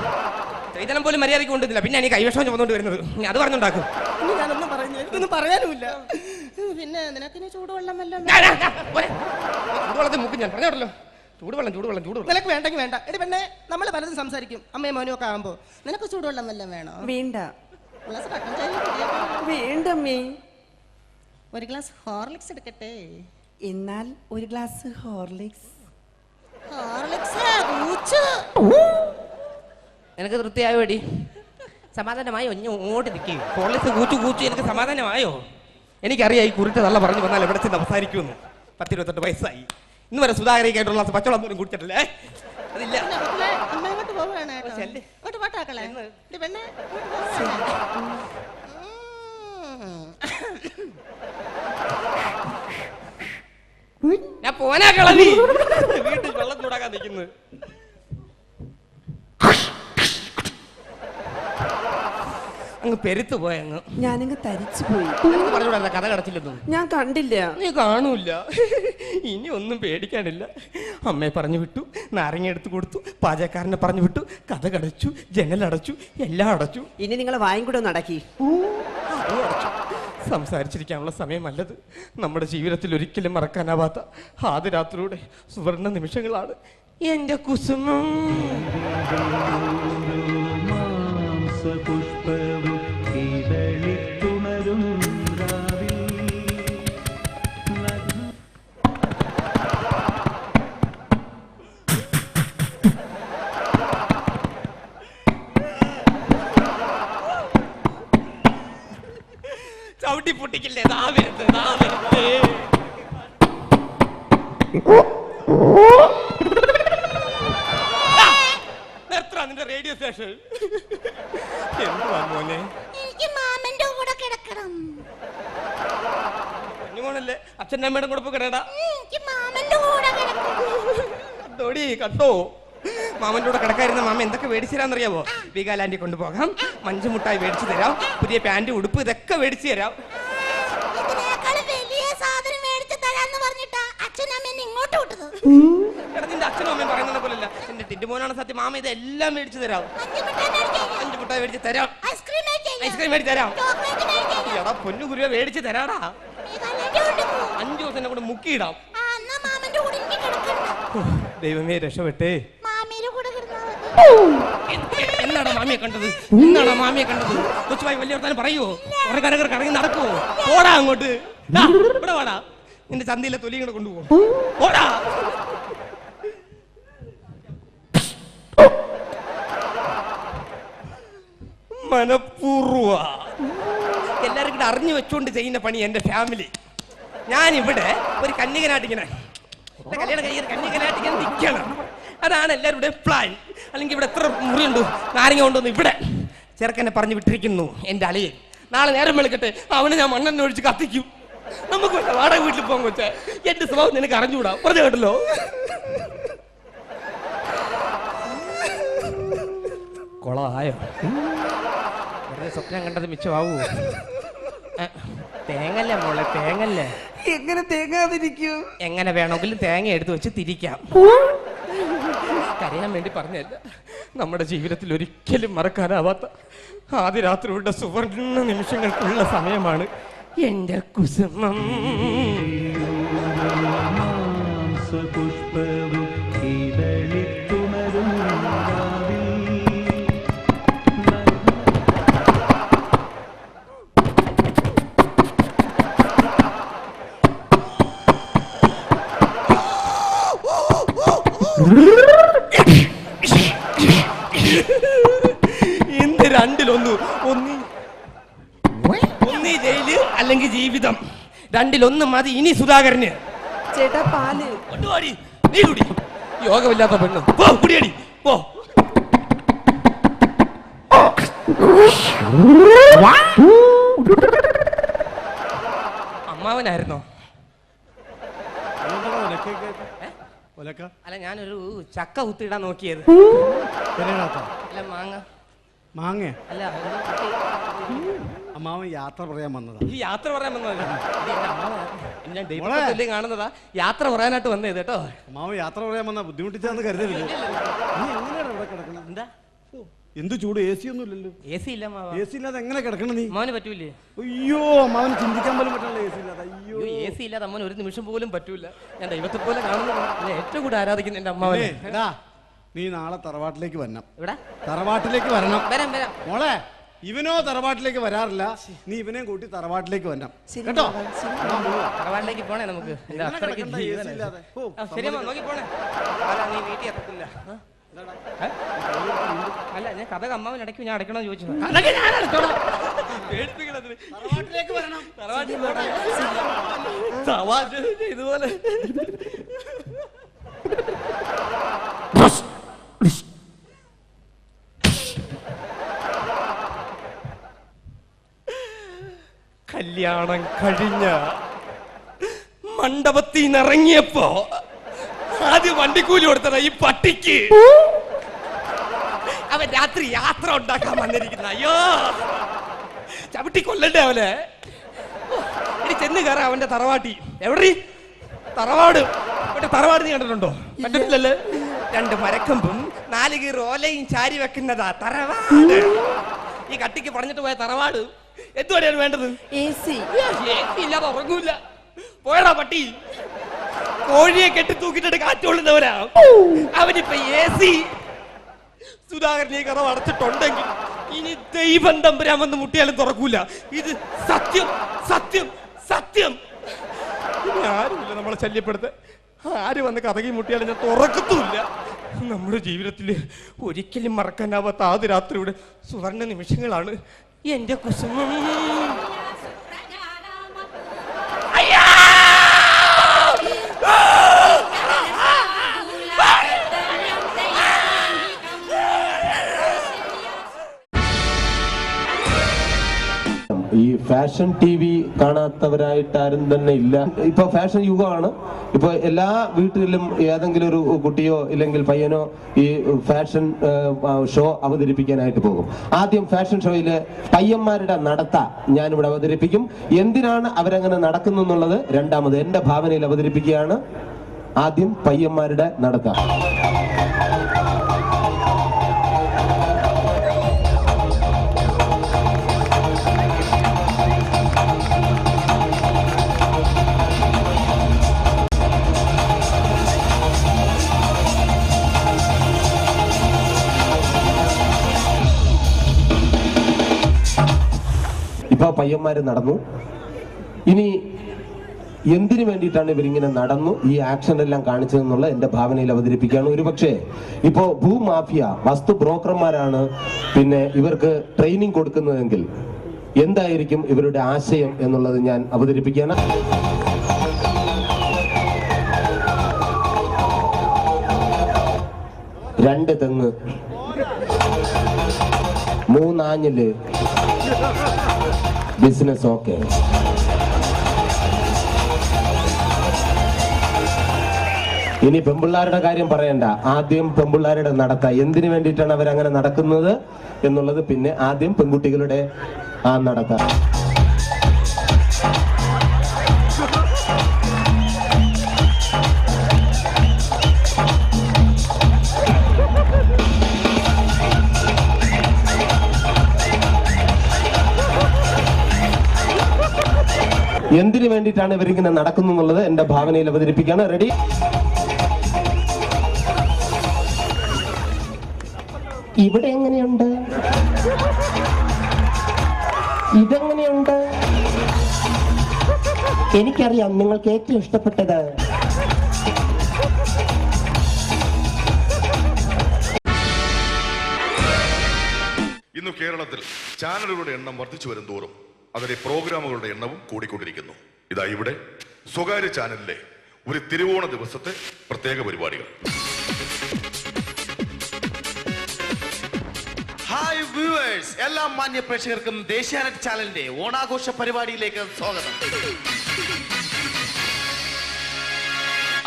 D: സ്ത്രീധനം പോലും മര്യാദയ്ക്ക് കൊണ്ടുവന്നില്ല. പിന്നെ എനിക്ക് കൈവശം ചുമന്നുകൊണ്ട് വരുന്നത്. നീ അത് പറഞ്ഞുണ്ടാക്കും.
E: ഇനി ഞാനൊന്നും പറഞ്ഞു, എനിക്കൊന്നും പറയാനുമില്ല. പിന്നെ നിനക്കിനി ചൂടുവെള്ളം വല്ലതും
D: ചൂടുവെള്ളത്തിൽ മുക്കും ഞാൻ പറഞ്ഞോട്ടല്ലോ. ചൂടുവെള്ളം ചൂടുവെള്ളം ചൂടുവെള്ളം
E: നിനക്ക് വേണ്ടെങ്കിൽ വേണ്ട. എടി പെണ്ണെ, നമ്മൾ പലതും സംസാരിക്കും അമ്മയും മോനും ഒക്കെ ആകുമ്പോ. നിനക്ക് ചൂടുവെള്ളം വല്ലതും വേണോ?
C: വേണ്ട.
E: ഗ്ലാസ് കട്ടൻ ചായ കുടിക്കാം.
C: വേണ്ടമ്മേ.
E: ഒരു ഗ്ലാസ് ഹോർലിക്സ് എടുക്കട്ടെ?
C: എന്നാൽ ഒരു ഗ്ലാസ് ഹോർലിക്സ്.
D: എനിക്ക് തൃപ്തിയായോ? എടി സമാധാനമായോ? ഇങ്ങോട്ട് നിൽക്കി പോളിസ് കൂച്ചു കൂച്ചു. എനിക്ക് സമാധാനമായോ? എനിക്കറിയാം ഈ കുറിച്ച് നല്ല പറഞ്ഞു വന്നാൽ എവിടെ ചെന്ന് അവസാനിക്കുമെന്ന്. 10-28 വയസ്സായി. ഇന്ന് വരെ സുധാകരയ്ക്കായിട്ടുള്ള പച്ചവെള്ളം പോലും കുടിച്ചിട്ടില്ലേ? അതില്ല. ഞാൻ പോനാ കളവി. വീട്ടിൽ വെള്ളം ചൂടാക്കാൻ നിൽക്കുന്നത്. അങ്ങ് പെരുത്തു പോയങ്ങ്.
C: ഞാനങ്ങ് തരിച്ചു പോയി.
D: പറഞ്ഞൂടല്ല കഥ കടച്ചില്ലെന്നും.
C: ഞാൻ കണ്ടില്ല.
D: നീ കാണൂല. ഇനി ഒന്നും പേടിക്കാനില്ല. അമ്മയെ പറഞ്ഞു വിട്ടു, നാരങ്ങ എടുത്തു കൊടുത്തു, പാചകക്കാരനെ പറഞ്ഞു വിട്ടു, കഥ കടച്ചു, ജനലടച്ചു, എല്ലാം അടച്ചു.
C: ഇനി നിങ്ങളെ വായും കൂടെ ഒന്ന് അടക്കി.
D: അടച്ചു. സംസാരിച്ചിരിക്കാനുള്ള സമയമല്ലത്. നമ്മുടെ ജീവിതത്തിൽ ഒരിക്കലും മറക്കാനാവാത്ത ആദ്യ രാത്രിയുടെ സുവർണ നിമിഷങ്ങളാണ്. എന്റെ കുസുമം
B: പുഷ്പവും ഇതളിത്തുണരും
D: ചവിട്ടി പൊട്ടിക്കില്ലേ? നിന്റെ റേഡിയോ സ്റ്റേഷൻ എന്തുവാ മോനെ?
G: എനിക്ക് മാമന്റെ കൂടെ കിടക്കണം.
D: കുഞ്ഞുമോനല്ലേ? അച്ഛൻ്റെ അമ്മയുടെ കൂടെ പോയി കിടടാ.
G: എനിക്ക് മാമന്റെ കൂടെ കിടക്കണം.
D: കണ്ടോ? മാമന്റെ കൂടെ കിടക്കായിരുന്ന മാമ എന്തൊക്കെ മേടിച്ചു തരാന്നറിയാവോ? വീഗാലാൻഡിൽ കൊണ്ടുപോകാം, മഞ്ചുമുട്ടായി മേടിച്ചു തരാം, പുതിയ പാന്റ് ഉടുപ്പ് ഇതൊക്കെ മേടിച്ചു തരാം.
G: ഇതിനേക്കാളും വലിയ സാധനം മേടിച്ചു തരാന്ന് പറഞ്ഞിട്ടാ അച്ഛനമ്മ ഇങ്ങോട്ട് വിട്ടത്.
D: എടാ, നിന്റെ അച്ഛനും അമ്മയും പറയുന്നത് പോലല്ല. എന്റെ ടിന്റുമോനാണ് സത്യം. മാമ ഇതെല്ലാം മേടിച്ചു തരാം. മഞ്ചുമുട്ടായി മേടിച്ചു തരാം, ഐസ്ക്രീം മേടിച്ചു തരാം. എടാ പൊന്നു ഗുരുവെ മേടിച്ചു തരാടാ. 5 ദിവസം എന്നെ കൂടെ മുക്കിയിടാം. ദൈവമേ രക്ഷപ്പെട്ടേ.
G: മാമിയുടെ കൂടെ കിടന്നാ മതി.
D: എന്നാണോ മാമിയെ കണ്ടത്? എന്നാണോ മാമിയെ കണ്ടത്? കൊച്ചുമായി വലിയ വർത്താനം പറയുവോ? കുറെ കരകർ കറങ്ങി നടക്കുവോ? പോടാ അങ്ങോട്ട്. ദാ, ഇവിടെ വാടാ. നിന്റെ ചന്തയിലെ തൊലിയും കൂടെ കൊണ്ടുപോകും. പോടാ. മനഃപൂർവ്വ എല്ലാരും കൂടെ അറിഞ്ഞു വെച്ചുകൊണ്ട് ചെയ്യുന്ന പണി എന്റെ ഫാമിലി. ഞാനിവിടെ ഒരു കന്യകനായിട്ടിങ്ങനെ കല്യാണം കഴിക്കാൻ കന്യകനായിട്ടിങ്ങനെ നിൽക്കണം. അതാണ് എല്ലാവരുടെ പ്ലാൻ. അല്ലെങ്കിൽ ഇവിടെ എത്ര മുറിയുണ്ട്, നാരങ്ങ കൊണ്ടുവന്ന് ഇവിടെ ചെറുക്കനെ പറഞ്ഞു വിട്ടിരിക്കുന്നു എൻ്റെ അളിയൻ. നാളെ നേരം വെളുക്കട്ടെ അവനെ ഞാൻ മണ്ണെണ്ണ ഒഴിച്ച് കത്തിക്കും. നമുക്ക് വേണ്ട വാടക വീട്ടിൽ പോകാൻ കൊച്ചേ. എന്റെ സ്വഭാവം നിനക്ക് അറിഞ്ഞുകൂടാ. പറഞ്ഞു കേട്ടല്ലോ. കൊളമായോ? വെറുതെ സ്വപ്നം കണ്ടത് മിച്ചമാവൂ. തേങ്ങല്ലേ മോളെ, തേങ്ങല്ലേ.
C: എങ്ങനെ തേങ്ങാതിരിക്കൂ?
D: എങ്ങനെ വേണമെങ്കിലും തേങ്ങ എടുത്ത് വെച്ച് തിരിക്കാം. കരയാൻ വേണ്ടി പറഞ്ഞല്ല. നമ്മുടെ ജീവിതത്തിൽ ഒരിക്കലും മറക്കാനാവാത്ത ആദ്യ രാത്രിയുടെ സുവർണ നിമിഷങ്ങൾക്കുള്ള സമയമാണ് എന്റെ കുസുമം.
B: പുഷ്പവും ഇതളിത്തുണരും
D: ഇന്ന് രണ്ടിലൊന്ന്, ഒന്നീ ജയില് അല്ലെങ്കിൽ ജീവിതം. രണ്ടിലൊന്ന് മതി ഇനി സുധാകരന്.
C: ചേട്ടാ പാല്
D: കൊണ്ടുപോടി. നീ കുടി. യോഗമില്ലാത്ത പെണ്ണ്. പോ കുടിയടി പോ. അമ്മാവനായിരുന്നോ? അല്ല ഞാനൊരു ചക്ക കുത്തിയിടാൻ നോക്കിയത്. അല്ല മാങ്ങ.
H: മാങ്ങ
D: അല്ല
H: അമ്മാവൻ യാത്ര പറയാൻ വന്നതാ.
D: ഈ യാത്ര പറയാൻ വന്നതാ. ഞാൻ ദൈവത്തെ കാണുന്നതാ. യാത്ര പറയാനായിട്ട് വന്നത് കേട്ടോ.
H: അമ്മാവൻ യാത്ര പറയാൻ വന്ന ബുദ്ധിമുട്ടിച്ചാന്ന് കരുതരുത്. നീ എങ്ങനെയാണ് ഇവിടെ കിടക്കണം?
D: എന്താ
H: എന്ത് ചൂട്? എ സി ഒന്നും ഇല്ലല്ലോ.
D: എ സി ഇല്ല മാവ.
H: എ സി ഇല്ലാതെ എങ്ങനെ കിടക്കണം നീ?
D: അമ്മാവന് പറ്റൂലേ?
H: അയ്യോ അമ്മാവന് ചിന്തിക്കാൻ പോലും പറ്റില്ല എ സി ഇല്ലാതെ. അയ്യോ
D: എ സി ഇല്ലാതെ അമ്മൻ ഒരു നിമിഷം പോലും പറ്റൂല. ഞാൻ ദൈവത്തെ പോലെ കാണുന്നത്. ഏറ്റവും കൂടുതൽ ആരാധിക്കുന്ന എന്റെ അമ്മാവനെ.
H: എടാ നീ നാളെ തറവാട്ടിലേക്ക് വരണം.
D: ഇവിടെ
H: തറവാട്ടിലേക്ക് വരണം.
D: വരാം വരാം.
H: മോളെ ഇവനോ തറവാട്ടിലേക്ക് വരാറില്ല. നീ ഇവനെയും കൂട്ടി തറവാട്ടിലേക്ക് വരണം
C: ശരി,
H: കേട്ടോ.
C: ശരി.
D: തറവാട്ടിലേക്ക് പോണേ നമുക്ക്. എന്റെ
H: എങ്ങനെ
D: അത്രയ്ക്ക്
H: കിടക്കണ്ട AC
D: ജീവനാ.
H: ഇല്ലാതെ? ഓ,
D: ശരി അമ്മ നോക്കി പോണേ. അല്ല നീ വീട്ടിൽ എത്തത്തില്ല. അല്ല ഞാൻ കഥ അമ്മാവൻ ഇടയ്ക്ക് ഞാൻ അടയ്ക്കണോ ചോദിച്ചു.
H: തറവാട്ടിലേക്ക് വരണം.
D: ഇതുപോലെ കല്യാണം കഴിഞ്ഞ മണ്ഡപത്തിൽ നിന്ന് ഇറങ്ങിയപ്പോ ആദ്യം വണ്ടിക്കൂലി കൊടുത്തതാ ഈ പട്ടിക്ക്. അവൻ രാത്രി യാത്ര ഉണ്ടാക്കാൻ വന്നിരിക്കുന്ന. അയ്യോ ചവിട്ടി കൊല്ലണ്ടേ അവനെ. ഇനി ചെന്ന് കയറാം അവന്റെ തറവാട്ടി. എവിടെ തറവാട്? മറ്റേ തറവാട് നീ കണ്ടിട്ടുണ്ടോ? കണ്ടിട്ടില്ലല്ലേ? 2 മരക്കമ്പും 4 കീറ് ഓലയും ചാരി വെക്കുന്നതാ തറവാട്. ഈ കട്ടിക്ക് പറഞ്ഞിട്ട് പോയ തറവാട് എന്തുവരെയാണ് വേണ്ടത്?
C: AC
D: ഇല്ലാതെ ഉറങ്ങൂല. പോയടാ പട്ടി. കോഴിയെ കെട്ടി തൂക്കിട്ടിട്ട് കാറ്റുകൊള്ളുന്നവരാ അവനിപ്പോ AC. സുധാകരൻ ഈ കഥ അടച്ചിട്ടുണ്ടെങ്കിൽ ഇനി ദൈവം തമ്പുരാൻ വന്ന് മുട്ടിയാലും തുറക്കൂല. ഇത് സത്യം സത്യം സത്യം. ഇനി ആരുമില്ല നമ്മളെ ശല്യപ്പെടുത്ത. ആര് വന്ന് കഥകി മുട്ടിയാലും ഞാൻ തുറക്കത്തുമില്ല. നമ്മുടെ ജീവിതത്തിൽ ഒരിക്കലും മറക്കാനാവാത്ത ആദ്യ രാത്രിയുടെ സുവർണ നിമിഷങ്ങളാണ് എന്റെ കുസുമം.
I: ഈ ഫാഷൻ TV കാണാത്തവരായിട്ട് ആരും തന്നെ ഇല്ല. ഇപ്പൊ ഫാഷൻ യുഗമാണ്. ഇപ്പൊ എല്ലാ വീട്ടിലും ഏതെങ്കിലും ഒരു കുട്ടിയോ ഇല്ലെങ്കിൽ പയ്യനോ ഈ ഫാഷൻ ഷോ അവതരിപ്പിക്കാനായിട്ട് പോകും. ആദ്യം ഫാഷൻ ഷോയില് പയ്യന്മാരുടെ നടത്ത ഞാനിവിടെ അവതരിപ്പിക്കും. എന്തിനാണ് അവരങ്ങനെ നടക്കുന്നു എന്നുള്ളത് രണ്ടാമത് എന്റെ ഭാവനയിൽ അവതരിപ്പിക്കുകയാണ്. ആദ്യം പയ്യന്മാരുടെ നടത്ത. ഇപ്പൊ പയ്യന്മാര് നടന്നു. ഇനി എന്തിനു വേണ്ടിയിട്ടാണ് ഇവരിങ്ങനെ നടന്നു ഈ ആക്ഷൻ എല്ലാം കാണിച്ചതെന്നുള്ള എന്റെ ഭാവനയിൽ അവതരിപ്പിക്കുകയാണ്. ഒരുപക്ഷെ ഇപ്പോ ഭൂമാഫിയ വസ്തു ബ്രോക്കർമാരാണ് പിന്നെ ഇവർക്ക് ട്രെയിനിങ് കൊടുക്കുന്നതെങ്കിൽ എന്തായിരിക്കും ഇവരുടെ ആശയം എന്നുള്ളത് ഞാൻ അവതരിപ്പിക്കുകയാണ്. രണ്ട് തെങ്ങ്, 3 ആഞ്ഞില്, ബിസിനസ് ഓക്കെ. ഇനി പെമ്പിള്ളാരുടെ കാര്യം പറയണ്ട, ആദ്യം പെമ്പിള്ളാരുടെ നടത്ത എന്തിനു വേണ്ടിയിട്ടാണ് അവരങ്ങനെ നടക്കുന്നത് എന്നുള്ളത് പിന്നെ ആദ്യം പെൺകുട്ടികളുടെ ആ നടത്ത. എന്തിനു വേണ്ടിയിട്ടാണ് ഇവരിങ്ങനെ നടക്കുന്നു എന്നുള്ളത് എന്റെ ഭാവനയിൽ അവതരിപ്പിക്കുകയാണ്. റെഡി? ഇവിടെ എങ്ങനെയുണ്ട്, ഇതെങ്ങനെയുണ്ട്? എനിക്കറിയാം നിങ്ങൾക്ക് ഏറ്റവും ഇഷ്ടപ്പെട്ടത്.
J: ഇന്ന് കേരളത്തിൽ ചാനലുകളുടെ എണ്ണം വർദ്ധിച്ചു വരും തോറും അതിലെ പ്രോഗ്രാമുകളുടെ എണ്ണവും കൂടിക്കൊണ്ടിരിക്കുന്നു. ഇതാ ഇവിടെ സ്വകാര്യ ചാനലിലെ ഒരു തിരുവോണ ദിവസത്തെ പ്രത്യേക പരിപാടികൾ.
F: ഹായ് വ്യൂവേഴ്സ്, എല്ലാ മാന്യ പ്രേക്ഷകർക്കും ദേശീയാനെറ്റ് ചാനലിന്റെ ഓണാഘോഷ പരിപാടിയിലേക്ക് സ്വാഗതം.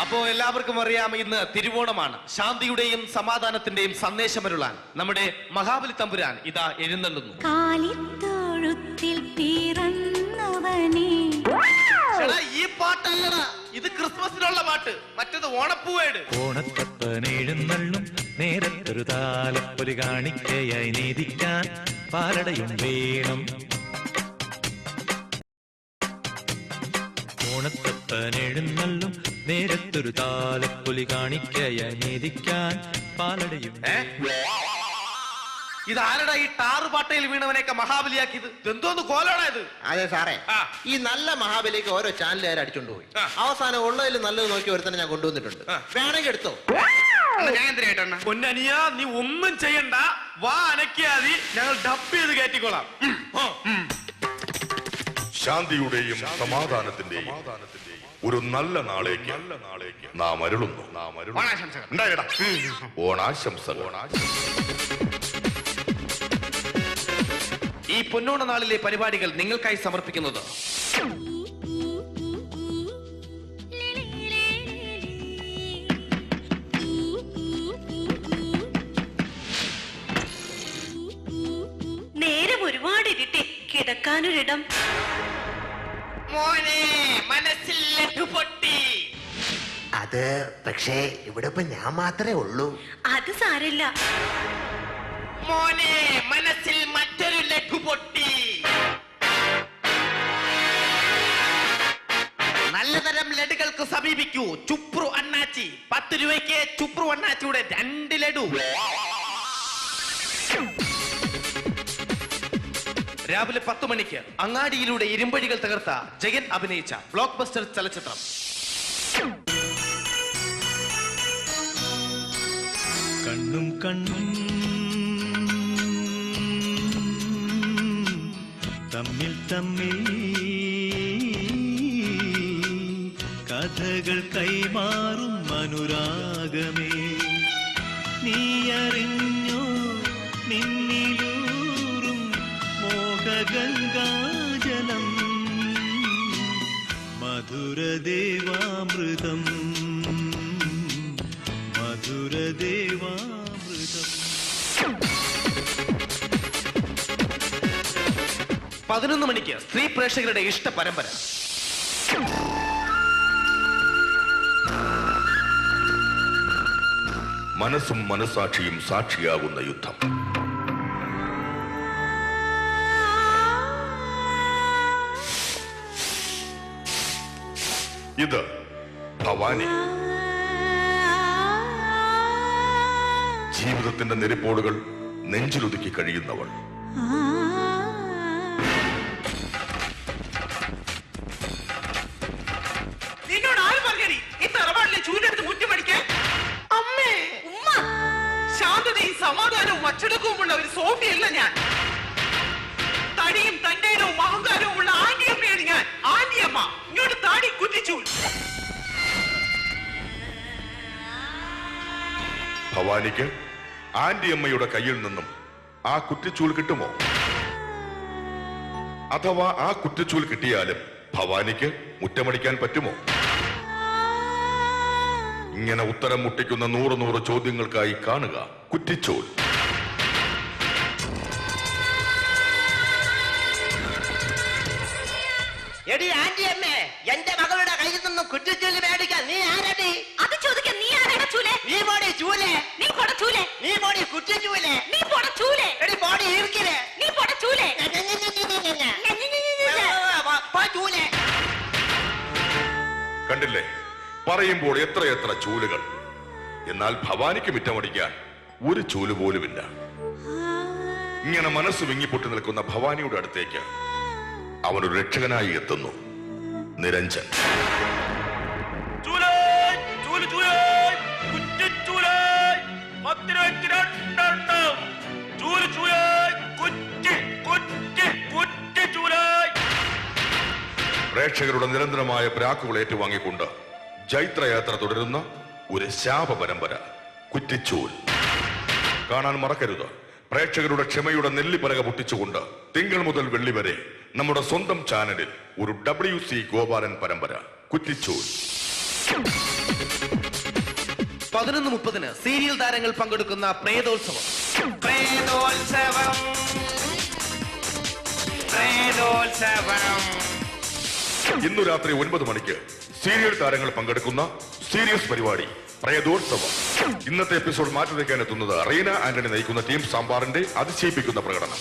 F: അപ്പോ എല്ലാവർക്കും അറിയാം, ഇന്ന് തിരുവോണമാണ്. ശാന്തിയുടെയും സമാധാനത്തിന്റെയും സന്ദേശമരുളാൻ നമ്മുടെ മഹാബലി തമ്പുരാൻ ഇതാ എഴുന്നള്ളുന്നു. ഈ പാട്ടല്ലടാ, ഇത് ക്രിസ്മസിനുള്ള പാട്ട്, മറ്റത് ഓണപ്പൂവേട്.
B: ഓണത്തപ്പനെഴുന്നള്ളും നേരത്തൊരു താലപ്പൊലി കാണിക്കയായി നീതിക്കാൻ പാലടയും വേണം. ഓണത്തപ്പനെഴുന്നള്ളും നേരത്തൊരു താലപ്പൊലി കാണിക്കയായി നീതിക്കാൻ പാലടയും.
F: ഇതാരടാ ഈ ടാറ് പാട്ടയിൽ വീണവനെയൊക്കെ മഹാബലിയാക്കിയത്? എന്തോന്ന് കോലാണോ ഇത്?
E: അതെ സാറേ, ഈ നല്ല മഹാബലിക്ക് ഓരോ ചാനലുകാർ അടിച്ചോണ്ട് പോയി. അവസാനം ഉള്ളതിൽ നല്ലത് നോക്കി ഒരുത്തന്നെ ഞാൻ കൊണ്ടുവന്നിട്ടുണ്ട്, വേണമെങ്കിൽ എടുത്തോ.
F: പൊന്നനിയ, നീ ഒന്നും ചെയ്യണ്ട, വാ അനക്കിയാതി, ഞങ്ങൾ ഡബ് ചെയ്ത് കയറ്റിക്കോളാം.
J: ശാന്തിയുടെയും സമാധാനത്തിന്റെയും ഒരു നല്ല നാളേക്ക് നാം അരുളുന്നു. ഓണാശംസകൾ.
F: ഈ പൊന്നോണ നാളിലെ പരിപാടികൾ നിങ്ങൾക്കായി സമർപ്പിക്കുന്നത്
G: നേരം ഒരുപാട് ഇരുട്ടി, കിടക്കാനൊരിടം.
F: മോനെ മനസ്സിൽ പൊട്ടി.
E: അത് പക്ഷേ ഇവിടെ ഇപ്പൊ ഞാൻ മാത്രമേ ഉള്ളൂ.
G: അത് സാരില്ല.
F: മോനെ മനസ്സിൽ മറ്റൊരു ലഘു പൊട്ടി. നല്ലതരം ലഡുകൾക്ക് സമീപിക്കൂ ചുപ്രു അണ്ണാച്ചി. 10 രൂപയ്ക്ക് ചുപ്രു അണ്ണാച്ചിയുടെ 2 ലഡു. രാവിലെ 10 മണിക്ക് അങ്ങാടിയിലൂടെ ഇരുമ്പഴികൾ തകർത്ത ജഗൻ അഭിനയിച്ച ബ്ലോക്ക് ബസ്റ്റർ ചലച്ചിത്രം.
B: കണ്ണും കണ്ണും തമ്മിൽ തമ്മിൽ കഥകൾ കൈമാറും അനുരാഗമേ, നീ അറിഞ്ഞോ നിന്നിലൂറും മോഹഗംഗാജലം, മധുരദേവാമൃതം, മധുരദേവാമൃതം.
F: 11 മണിക്ക് സ്ത്രീ പ്രേക്ഷകരുടെ ഇഷ്ട പരമ്പര.
J: മനസ്സും മനസാക്ഷിയും സാക്ഷിയാകുന്ന യുദ്ധം. ഇത് ഭവാനി. ജീവിതത്തിന്റെ നെരിപ്പോടുകൾ നെഞ്ചിലൊതുക്കി കഴിയുന്നവൾ. ഭവാനിക്ക് ആന്റിയമ്മയുടെ കയ്യിൽ നിന്നും ആ കുറ്റിച്ചൂൽ കിട്ടുമോ? അഥവാ ആ കുറ്റിച്ചൂൽ കിട്ടിയാലും ഭവാനിക്ക് മുറ്റമടിക്കാൻ പറ്റുമോ? ഇങ്ങനെ ഉത്തരം മുട്ടിക്കുന്ന 100 ചോദ്യങ്ങൾക്കായി കാണുക കുറ്റിച്ചൂൽ.
F: എടി ആന്റിയമ്മേ, എന്റെ മകളുടെ കയ്യിൽ നിന്നും കുറ്റിച്ചൂല് മേടിക്കാൻ നീ ആരടി?
G: അത് ചോദിക്കാൻ നീ ആരാടാ ചൂലെ?
F: നീ പോടി ചൂലേ,
G: നീ പോട ചൂലെ,
F: നീ പോടി കുറ്റിച്ചൂലേ,
G: നീ പോട ചൂലെ,
F: എടി പോടി ഇരിക്കില്ലേ,
G: നീ പോട ചൂലെ.
F: ചൂലേ.
J: കണ്ടില്ലേ, പറയുമ്പോൾ എത്രയെത്ര ചൂലുകൾ. എന്നാൽ ഭവാനിക്ക് മുറ്റമടിക്കാൻ ഒരു ചൂല് പോലുമില്ല. ഇങ്ങനെ മനസ്സ് വിങ്ങിപ്പൊട്ടി നിൽക്കുന്ന ഭവാനിയുടെ അടുത്തേക്ക് അവനൊരു രക്ഷകനായി എത്തുന്നു, നിരഞ്ജൻ. പ്രേക്ഷകരുടെ നിരന്തരമായ പ്രാക്കുകൾ ഏറ്റുവാങ്ങിക്കൊണ്ട് ജൈത്രയാത്ര തുടരുന്ന ഒരു ശാപ പരമ്പര കുറ്റിച്ചൂൽ കാണാൻ മറക്കരുത്. പ്രേക്ഷകരുടെ ക്ഷമയുടെ നെല്ലിപ്പലക പൊട്ടിച്ചുകൊണ്ട് തിങ്കൾ മുതൽ വെള്ളി വരെ നമ്മുടെ സ്വന്തം ചാനലിൽ ഒരു WC ഗോപാലൻ പരമ്പര കുറ്റിച്ചൂൽ.
F: 11:30 സീരിയൽ താരങ്ങൾ പങ്കെടുക്കുന്ന പ്രേതോത്സവം.
J: ഇന്നു രാത്രി 9 മണിക്ക് സീരിയൽ താരങ്ങൾ പങ്കെടുക്കുന്ന സീരിയസ് പരിപാടി പ്രേതോത്സവം. ഇന്നത്തെ എപ്പിസോഡ് മാറ്റിവെക്കാൻ എത്തുന്നത് റീന ആന്റണി നയിക്കുന്ന ടീം സാമ്പാറിന്റെ അതിശയിപ്പിക്കുന്ന പ്രകടനം.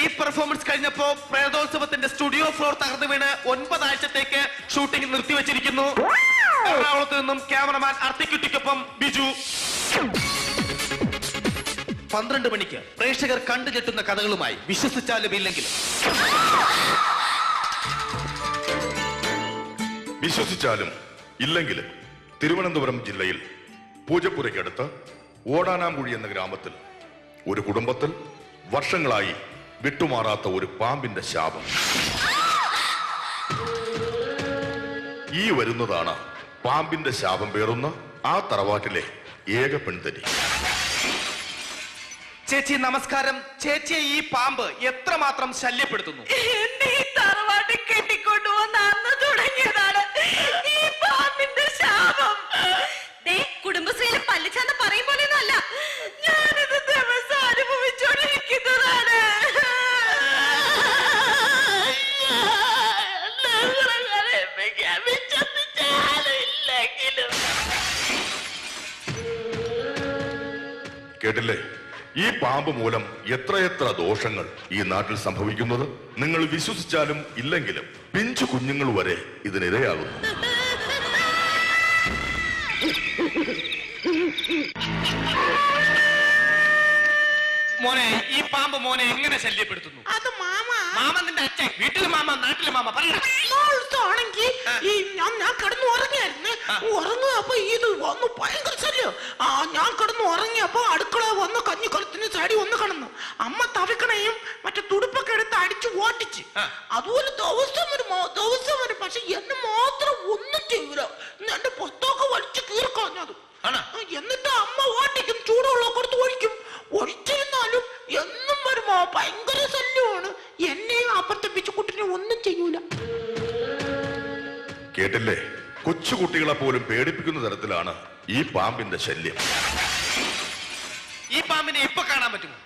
F: ഈ പെർഫോമൻസ് കഴിഞ്ഞപ്പോ പ്രേതോത്സവത്തിന്റെ സ്റ്റുഡിയോ ഫ്ലോർ തകർന്നു വീണ് 9 ആഴ്ചത്തേക്ക് ഷൂട്ടിംഗ് നിർത്തിവെച്ചിരിക്കുന്നു. എറണാകുളത്ത് നിന്നും ക്യാമറമാൻ അർത്തിക്കുട്ടിക്കൊപ്പം ബിജു. 12 മണിക്ക് പ്രേക്ഷകർ കണ്ടുകെട്ടുന്ന കഥകളുമായി വിശ്വസിച്ചാലും ഇല്ലെങ്കിലും.
J: വിശ്വസിച്ചാലും ഇല്ലെങ്കിലും തിരുവനന്തപുരം ജില്ലയിൽ പൂജപ്പുരയ്ക്കടുത്ത് ഓടാനാമ്പുഴി എന്ന ഗ്രാമത്തിൽ ഒരു കുടുംബത്തിൽ വർഷങ്ങളായി വിട്ടുമാറാത്ത ഒരു പാമ്പിന്റെ ശാപം. ഈ വരുന്നതാണ് പാമ്പിന്റെ ശാപം പേറുന്ന ആ തറവാട്ടിലെ ഏക പെൺതരി.
F: ചേച്ചി നമസ്കാരം. ചേച്ചിയെ ഈ പാമ്പ് എത്രമാത്രം ശല്യപ്പെടുത്തുന്നു?
G: എന്നെ ഈ തറവാട്ടിൽ കെട്ടിക്കൊണ്ടുവന്ന അന്ന് തുടങ്ങിയതാണ് ഈ പാമ്പിന്റെ ശാപം. കുടുംബശ്രീയിലെ പല്ലിച്ചാന്ന് പറയും പോലെയൊന്നും അല്ല, ഞാനിത് ദിവസം അനുഭവിച്ചോണ്ടിരിക്കുന്നതാണ്.
J: കേട്ടില്ലേ, ഈ പാമ്പ് മൂലം എത്രയെത്ര ദോഷങ്ങൾ ഈ നാട്ടിൽ സംഭവിക്കുന്നത്. നിങ്ങൾ വിശ്വസിച്ചാലും ഇല്ലെങ്കിലും പിഞ്ചു കുഞ്ഞുങ്ങൾ വരെ ഇതിനിരയാകുന്നു.
F: മോനെ, ഈ പാമ്പ് മോനെ എങ്ങനെ ശല്യപ്പെടുത്തുന്നു?
E: അത് മാമ.
F: മാമ നിന്റെ അച്ഛൻ, വീട്ടിലെ മാമ, നാട്ടിലെ മാമ, പറയണ.
E: ഞാൻ കിടന്നു ഉറങ്ങിയായിരുന്നു. ഉറങ്ങുമ്പോ ഇത് വന്നു ഭയങ്കര ശല്യം. ഞാൻ കിടന്നു ഉറങ്ങിയപ്പോ അടുക്കള വന്ന് കഞ്ഞിക്കലത്തിന് ചാടി ഒന്ന് കിടന്നു. അമ്മ തവിക്കണയും മറ്റേ തുടുപ്പൊക്കെ എടുത്ത് അടിച്ചു ഓട്ടിച്ച്. അതുപോലെ ദിവസം വരും. പക്ഷെ എന്നെ മാത്രം ഒന്നും ചെയ്യൂല. എന്റെ പുസ്തകമൊക്കെ വലിച്ചു കീറിക്കളഞ്ഞത്. എന്നിട്ട് അമ്മ ഓട്ടിക്കും, ചൂടുവെള്ളം കൊടുത്ത് ഒഴിച്ചിരുന്നാലും എന്നും വരുമോ ഭയങ്കര ശല്യമാണ്. എന്നെയും അപ്പുറത്തെ പിച്ചുകുട്ടിനെ ഒന്നും ചെയ്യൂല.
J: കേട്ടില്ലേ, കൊച്ചുകുട്ടികളെ പോലും പേടിപ്പിക്കുന്ന തരത്തിലാണ് ഈ പാമ്പിന്റെ ശല്യം.
F: ഈ പാമ്പിനെ ഇപ്പൊ കാണാൻ പറ്റുമോ?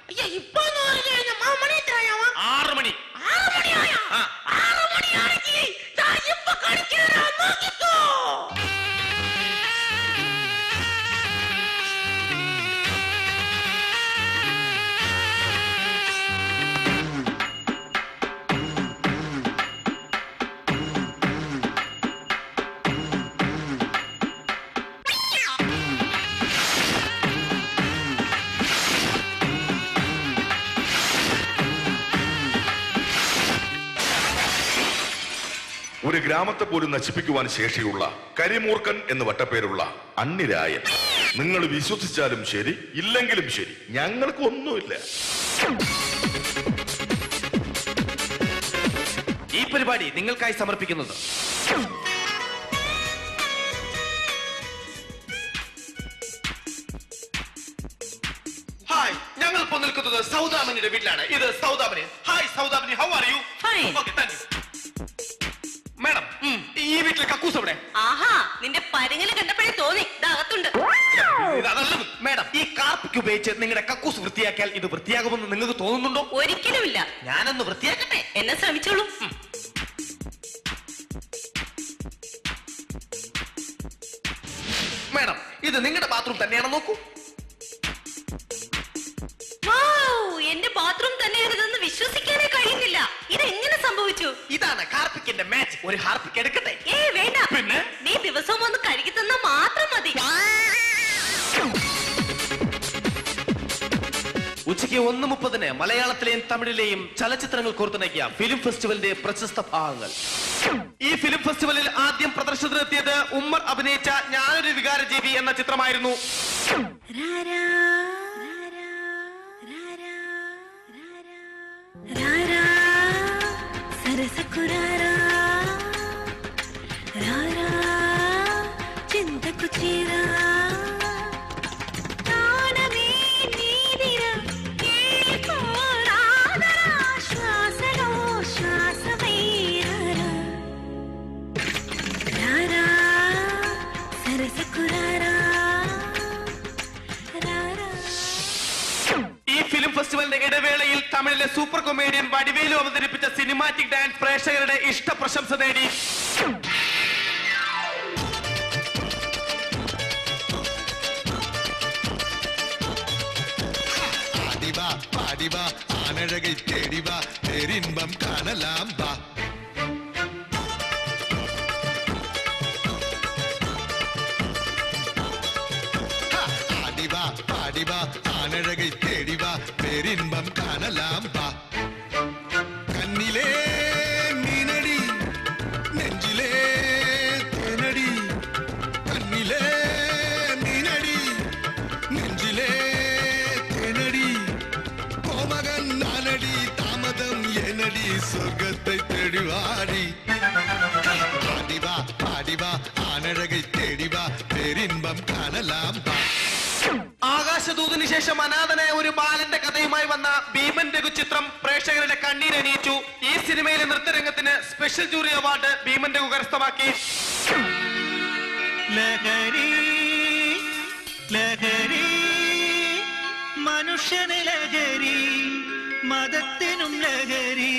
E: ഇപ്പൊ 6 മണി.
F: 6 മണി.
E: 6 മണിയായ 6 മണിയാണെങ്കിൽ ഇപ്പൊ കളിക്കാനാ നോക്കിക്കോ.
J: ഒരു ഗ്രാമത്തെ പോലും നശിപ്പിക്കുവാൻ ശേഷിയുള്ള കരിമൂർക്കൻ എന്ന് വട്ടപ്പേരുള്ള അണ്ണിരായൻ. നിങ്ങൾ വിശ്വസിച്ചാലും ശരി ഇല്ലെങ്കിലും ശരി, ഞങ്ങൾക്ക് ഒന്നുമില്ല.
F: ഈ പരിപാടി നിങ്ങൾക്കായി സമർപ്പിക്കുന്നത് ഹായ്, ഞങ്ങൾ ഇപ്പോൾ നിൽക്കുന്നത് സൗദാമിനിയുടെ വീട്ടിലാണ്. ഇത് Saudamini. Hi Saudamini, how are you? Okay, thank you. Madam, ഈ വീട്ടിലെ കക്കൂസ് എവിടെ?
K: ആഹാ, നിന്റെ പരങ്ങല് കണ്ടപ്പോഴേ തോന്നി അകത്തുണ്ട്.
F: മാഡം, ഈ കാർപ്പിക്ക് ഉപയോഗിച്ച് നിങ്ങളുടെ കക്കൂസ് വൃത്തിയാക്കിയാൽ ഇത് വൃത്തിയാകുമെന്ന് നിങ്ങൾക്ക് തോന്നുന്നുണ്ടോ?
K: ഒരിക്കലുമില്ല.
F: ഞാനൊന്ന് വൃത്തിയാക്കട്ടെ.
K: എന്നെ ശ്രമിച്ചോളൂ.
F: മാഡം, ഇത് നിങ്ങളുടെ ബാത്റൂം തന്നെയാണെന്ന് നോക്കൂ.
K: എന്റെ ബാത്റൂം തന്നെയാണിതെന്ന് വിശ്വസിക്കാനേ കഴിയുന്നില്ല. ഇതെങ്ങനെ സംഭവിച്ചു?
F: ഇതാണ് കാർപ്പിക്കിന്റെ മാച്ച്. ഒരു ഹാർപ്പിക്ക് എടുക്കട്ടെ?
K: വേണ്ട.
F: പിന്നെ
K: നീ ദിവസവും ഒന്ന് കഴുകി തന്നാ മാത്രം മതി.
F: ഉച്ചയ്ക്ക് 1:30 മലയാളത്തിലെയും തമിഴിലെയും ചലച്ചിത്രങ്ങൾ കോർത്തിണക്കിയ ഫിലിം ഫെസ്റ്റിവലിന്റെ പ്രശസ്ത ഭാഗങ്ങൾ. ഈ ഫിലിം ഫെസ്റ്റിവലിൽ ആദ്യം പ്രദർശനത്തിനെത്തിയത് ഉമ്മർ അഭിനയിച്ച ഞാനൊരു വികാരജീവി എന്ന ചിത്രമായിരുന്നു. ഫെസ്റ്റിവലിന്റെ ഇടവേളയിൽ തമിഴിലെ സൂപ്പർ കൊമേഡിയൻ വടിവേലു അവതരിപ്പിച്ച സിനിമാറ്റിക് ഡാൻസ് പ്രേക്ഷകരുടെ ഇഷ്ട പ്രശംസ നേടി.
B: ആനഴകை தேடிவா பேரின்பம் காணலாம் வா. ஆடிவா பாடிவா ஆனழகை தேடிவா பேரின்பம் காணலாம் வா. கண்ணிலே மீனடி நெஞ்சிலே தேனடி, கண்ணிலே மீனடி நெஞ்சிலே தேனடி, கோமகன் நானடி தாமதம் ஏனடி சொர்க்கத்தை தேடிவாடி. பாடிவா பாடிவா ஆனழகை தேடிவா பேரின்பം കാണலாம் വാ.
F: ആകാശദൂതിന് ശേഷം അനാഥനായ ഒരു ബാലന്റെ കഥയുമായി വന്ന ഭീമൻ രഘു ചിത്രം പ്രേക്ഷകരുടെ കണ്ണീരണിയിച്ചു. ഈ സിനിമയിലെ നൃത്തരംഗത്തിന് സ്പെഷ്യൽ ജൂറി അവാർഡ് ഭീമൻ രഘു കരസ്ഥമാക്കി.
B: ലഹരി ലഹരി മനുഷ്യന് ലഹരി, മതത്തിനും ലഹരി,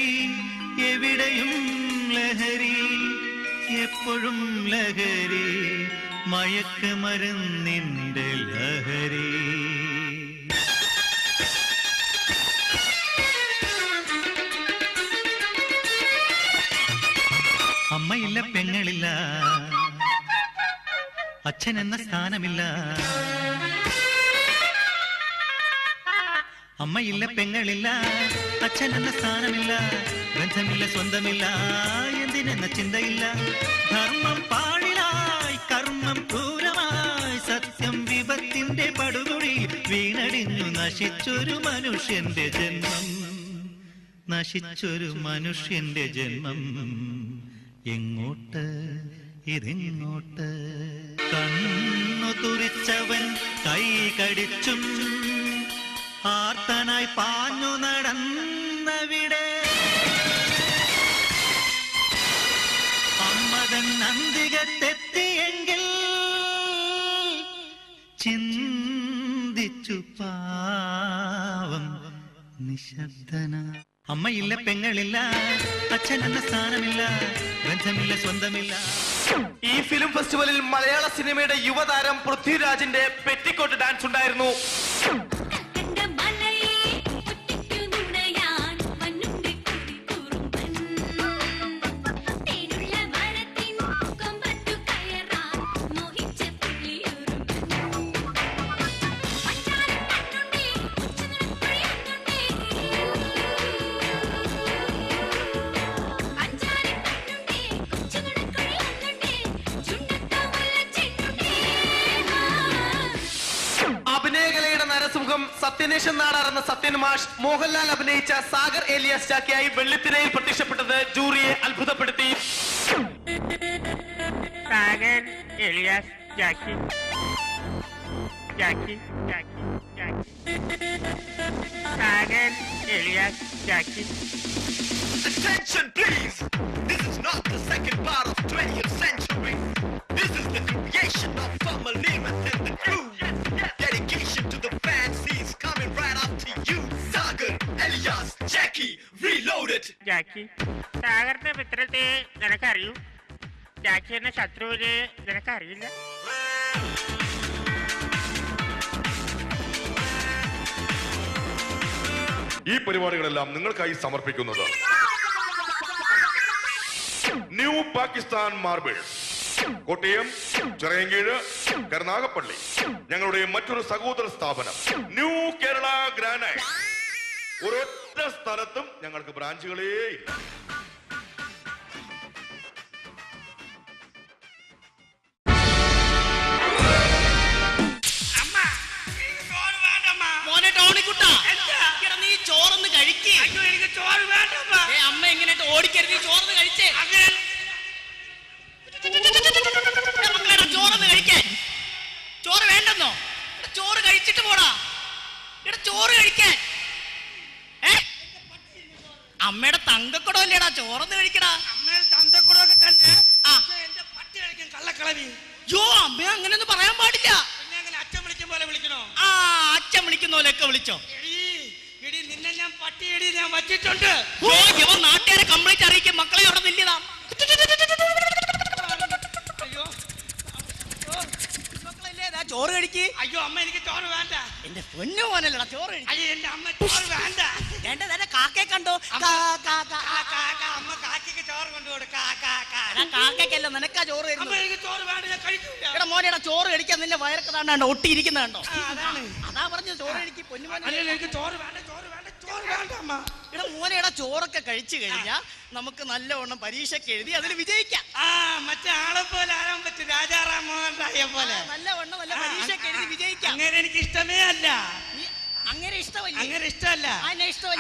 B: എവിടെയും ലഹരി, എപ്പോഴും ലഹരി, മയക്കുമരുന്നിന്റെ ലഹരി. അമ്മയില്ല, പെങ്ങളില്ല, അച്ഛൻ എന്ന സ്ഥാനമില്ല. അമ്മയില്ല, പെങ്ങളില്ല, അച്ഛൻ എന്ന സ്ഥാനമില്ല, ബന്ധമില്ല, സ്വന്തമില്ല, എന്തിനെന്ന ചിന്തയില്ല. ധർമ്മം പാഴിലായി, കർമ്മം ക്രൂരമായി, സത്യം വിപത്തിന്റെ പടുകുഴി വീണടിഞ്ഞു നശിച്ചൊരു മനുഷ്യന്റെ ജന്മം, നശിച്ചൊരു മനുഷ്യന്റെ ജന്മം. എങ്ങോട്ട് ഇതെങ്ങോട്ട്? കണ്ണു തുറിച്ചവൻ കൈ കടിച്ചും ആർത്തനായി പാഞ്ഞു നടന്നവിടെ, അമ്മതൻ അന്തികത്തെത്തിയെങ്കിൽ ചിന്തിച്ചു പാവം നിശബ്ദന. അമ്മയില്ല, പെങ്ങളില്ല, അച്ഛൻ എന്ന സ്ഥാനമില്ല, ബന്ധമില്ല, സ്വന്തമില്ല.
F: ഈ ഫിലിം ഫെസ്റ്റിവലിൽ മലയാള സിനിമയുടെ യുവതാരം പൃഥ്വിരാജിന്റെ പെറ്റിക്കോട്ട് ഡാൻസ് ഉണ്ടായിരുന്നു. ആനിമേഷൻ നാടാറുന്ന സത്യൻ മാഷ് മോഹൻലാൽ അഭിനയിച്ച സാഗർ ഏലിയാസ് ജാക്കിയായി വെള്ളിത്തിരയിൽ പ്രത്യക്ഷപ്പെട്ടത് ജൂറിയെ അത്ഭുതപ്പെടുത്തി.
E: സാഗർ ഏലിയാസ് ജാക്കി ജാക്കി ജാക്കി ജാക്കി സാഗർ ഏലിയാസ് ജാക്കി.
B: Attention please, this is not the second part of 20th century. This is the creation of Formal Namath and the crew. Dedication to the fans, he's coming right up to you. Sagar, Elias, Jackie, reloaded.
E: ജാക്കി സാഗറിന്റെ മിത്രത്തെ നിനക്കറിയൂ, ജാക്കി എന്ന ശത്രുവിനെ നിനക്കറിയില്ല.
J: ഈ പരിപാടികളെല്ലാം നിങ്ങൾക്കായി സമർപ്പിക്കുന്നത് new Pakistan marbles, Kottayam, Chirayinkeezhu, Karunagappally. ഞങ്ങളുടെ മറ്റൊരു സഹോദര സ്ഥാപനം ന്യൂ കേരള ഗ്രാനൈറ്റ്. ഒരൊറ്റ സ്ഥലത്തും ഞങ്ങൾക്ക് ബ്രാഞ്ചുകളേ ഇല്ല.
E: മോനെ ടോണിക്കുട്ടാ, നീ ചോറൊന്ന് കഴിക്കേ. എനിക്ക് ചോറ് വേണ്ട. അമ്മ എങ്ങനെ ഓടിക്കരുത്, നീ ചോറൊന്ന് കഴിച്ചേ. മക്കളെടാ ചോറൊന്ന് കഴിക്കാൻ. ചോറ് വേണ്ടെന്നോ? ചോറ് കഴിച്ചിട്ട് പോടാ. എടാ ചോറ് കഴിക്കാൻ. അമ്മയുടെ തങ്കക്കുടം അല്ലേടാ, ചോറൊന്ന് കഴിക്കടാ. അമ്മയുടെ തങ്കക്കുടമൊക്കെ തന്നെ എന്റെ പട്ടി കഴിക്കാൻ കള്ളക്കളവി. യോ അമ്മ അങ്ങനെയൊന്നും പറയാൻ പാടില്ല. അച്ഛൻ വിളിക്കും പോലെ വിളിക്കണോ? ആ അച്ഛൻ വിളിക്കുന്ന പോലെയൊക്കെ വിളിച്ചോ. നിന്നെ ഞാൻ പട്ടിയടി ഞാൻ വച്ചിട്ടുണ്ട്. നാട്ടുകാരെ കംപ്ലീറ്റ് അറിയിക്കും. മക്കളെ അവിടെ നില്ലതാ. അയ്യോ മക്കളല്ലേ ചോറ് കഴിക്ക്. അയ്യോ അമ്മ എനിക്ക് ചോറ് വേണ്ട. എന്റെ പൊന്നു പോനല്ലടാ ചോറ് കഴിക്ക്. അയ്യോ എന്റെ അമ്മ ചോറ് വേണ്ട. എന്റെ തന്നെ കാക്കയെ കണ്ടോ? അമ്മ കാക്കയ്ക്ക് ചോറ് കൊണ്ടുപോടും. കാക്കയ്ക്കല്ല നിനക്കാ ചോറ് തരുന്നത്. എനിക്ക് ചോറ് വേണ്ട, ഞാൻ കഴിക്കില്ല. എടാ മോനെടാ ചോറ് കഴിക്കാൻ നിന്റെ വയറൊക്കെ താണ്ടാണ്ടോ ഒട്ടിയിരിക്കുന്ന കണ്ടോ? അതാ പറഞ്ഞത് ചോറ് കഴിക്ക് പൊന്നു മോനെ. എനിക്ക് ചോറ് വേണ്ട, ചോറ് വേണ്ട, ചോറ് വേണ്ട അമ്മ. എടാ മോനെടാ ചോറൊക്കെ കഴിച്ചു കഴിഞ്ഞാ നമുക്ക് നല്ലവണ്ണം പരീക്ഷയ്ക്ക് എഴുതി അതിൽ വിജയിക്കാം. മറ്റേ ആളെ പോലെ ആരാൻ പറ്റും, രാജാറാം മോഹൻ റായെ പോലെ നല്ലവണ്ണം നല്ല പരീക്ഷയ്ക്ക് എഴുതി വിജയിക്കാം. അങ്ങനെ എനിക്ക് ഇഷ്ടമേ അല്ല. അങ്ങനെ ഇഷ്ടമല്ല. അങ്ങനെ ഇഷ്ടമല്ല.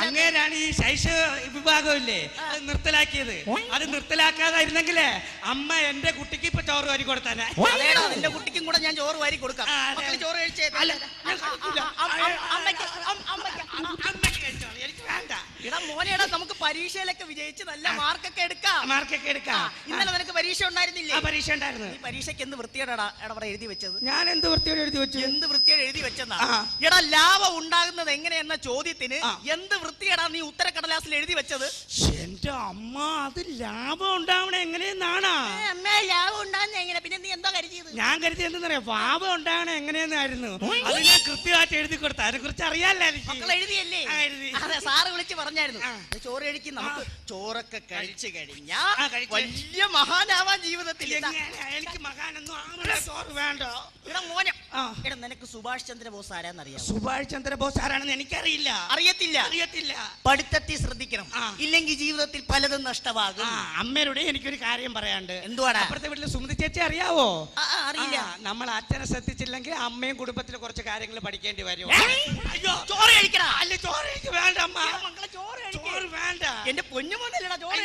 E: അങ്ങനെയാണ് ഈ ശൈശവ വിഭാഗമില്ലേ അത് നിർത്തലാക്കിയത്. അത് നിർത്തലാക്കാതായിരുന്നെങ്കിലേ അമ്മ എന്റെ കുട്ടിക്ക് ഇപ്പൊ ചോറ് വാരി കൊടുത്താനെ. എന്റെ കുട്ടിക്കും കൂടെ ഞാൻ ചോറ് വാരി കൊടുക്കാം. ചോറ് കഴിച്ചേ. എനിക്ക് വേണ്ട. ഇടാ മോനെടാ നമുക്ക് പരീക്ഷയിലൊക്കെ വിജയിച്ച് നല്ല മാർക്കൊക്കെ എടുക്കാം. മാർക്കൊക്കെ എടുക്കാം. ഇന്നലെ നിനക്ക് പരീക്ഷ ഉണ്ടായിരുന്നില്ലേ? പരീക്ഷ ഉണ്ടായിരുന്നു. ഈ പരീക്ഷയ്ക്ക് എന്ത് വൃത്തിയോടാ എവിടെ എഴുതി വെച്ചത്? ഞാൻ എന്ത് വൃത്തിയോട് എഴുതി വെച്ചു? എന്ത് വൃത്തിയോട് എഴുതി വെച്ചെന്നാ? എടാ ലാഭം ഉണ്ടാകുന്നത് എങ്ങനെയെന്ന ചോദ്യത്തിന് എന്ത് വൃത്തിയാടാ നീ ഉത്തരക്കടലാസിൽ എഴുതി വെച്ചത്? എന്റെ അമ്മ അത് ലാഭം ഉണ്ടാവണേ എങ്ങനെയെന്നാണ്. ലാഭം ഉണ്ടാകുന്ന എങ്ങനെ? പിന്നെ നീ എന്തോ കരുതിയത്? ഞാൻ കരുതി എന്തെന്നറിയാം, ലാഭം ഉണ്ടാവണേ എങ്ങനെയെന്നായിരുന്നു. അത് ഞാൻ കൃത്യമായിട്ട് എഴുതി കൊടുത്ത അതിനെ കുറിച്ച് അറിയാല്ലോ എനിക്ക്. മക്കൾ എഴുതിയല്ലേ? അതെ സാറ് വിളിച്ച് പറഞ്ഞായിരുന്നു ചോറ് കഴിക്കും. നമുക്ക് ചോറൊക്കെ കഴിച്ചു കഴിഞ്ഞാ വലിയ മഹാനാവാൻ ജീവിതത്തിൽ. എനിക്ക് മഹാനൊന്നും ചോറ് വേണ്ട. എടാ മോനെ എടാ നിനക്ക് സുഭാഷ് ചന്ദ്രബോസ് ആരാന്നറിയാം? സുഭാഷ് ചന്ദ്രബോസ് ആരാണെന്ന് എനിക്കറിയില്ല. അറിയത്തില്ല? അറിയത്തില്ല. പഠിത്തത്തിൽ ശ്രദ്ധിക്കണം, ഇല്ലെങ്കിൽ ജീവിതത്തിൽ പലതും നഷ്ടമാകും. അമ്മയുടെ എനിക്കൊരു കാര്യം പറയാണ്ട്. എന്തുവാടാ? അപ്പുറത്തെ വീട്ടിലെ സുമതി ചേച്ചി അറിയാവോ? അറിയില്ല. നമ്മൾ അച്ഛനെ ശ്രദ്ധിച്ചില്ലെങ്കിൽ അമ്മയും കുടുംബത്തിലെ കുറച്ച് കാര്യങ്ങൾ പഠിക്കേണ്ടി വരും. അയ്യോ ചോറ് കഴിക്കടാ. അല്ല ചോറ് എനിക്ക് വേണ്ട അമ്മ. മക്കളെ ചോറ് വേണ്ട. എന്റെ പൊന്നുമോനല്ലടാ ചോറ്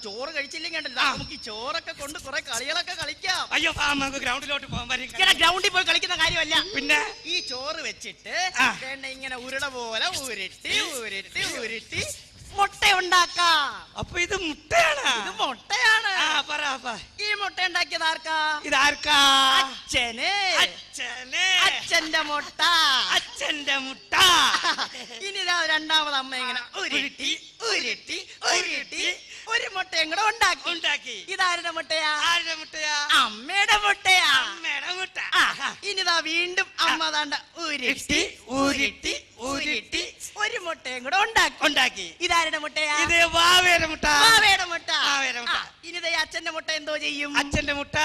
E: ചോറ് കഴിച്ചില്ലെങ്കിൽ നമുക്ക് ചോറൊക്കെ കൊണ്ട് കുറെ കളികളൊക്കെ കളിക്കാം. അയ്യോ നമുക്ക് ഗ്രൗണ്ടിലോട്ട് പോകാൻ. ഗ്രൗണ്ടിൽ പോയി കളിക്കുന്ന കാര്യമല്ല. പിന്നെ ഈ ചോറ് വെച്ചിട്ട് ഇങ്ങനെ ഉരുള പോലെ ഉരുട്ടി ഉരുട്ടി ഉരുട്ടി മുട്ട ഉണ്ടാക്കാം. അപ്പൊ ഇത് മുട്ടയാണ്? ഇത് മുട്ടയാണ്. ഈ മുട്ട ഉണ്ടാക്കിയത് ആർക്കാ? ഇതാർക്കാ? അച്ഛന്. അച്ഛന്. അച്ഛന്റെ മുട്ട. അച്ഛന്റെ മുട്ട. ഇനി രണ്ടാമത് അമ്മ ഇങ്ങനെ ഉരുട്ടി ഉരുട്ടി ഉരുട്ടി ഒരു മുട്ടയും കൂടെ ഉണ്ടാക്കി. ഇതാരുടെ മുട്ടയാ? ആരുടെ മുട്ടയാ? അമ്മയുടെ മുട്ടയാ. അമ്മയുടെ മുട്ട. ഇനിതാ വീണ്ടും അമ്മ താണ്ട ഉരുട്ടി ഉരുട്ടി ഉരുട്ടി ഒരു മുട്ടയും കൂടെ ഉണ്ടാക്കി. ഇതാരുടെ മുട്ടയാ? ഇത് വാവയുടെ മുട്ട. വാവയുടെ മുട്ട. ഇനിതാ അച്ഛന്റെ മുട്ട എന്തോ ചെയ്യും? അച്ഛന്റെ മുട്ട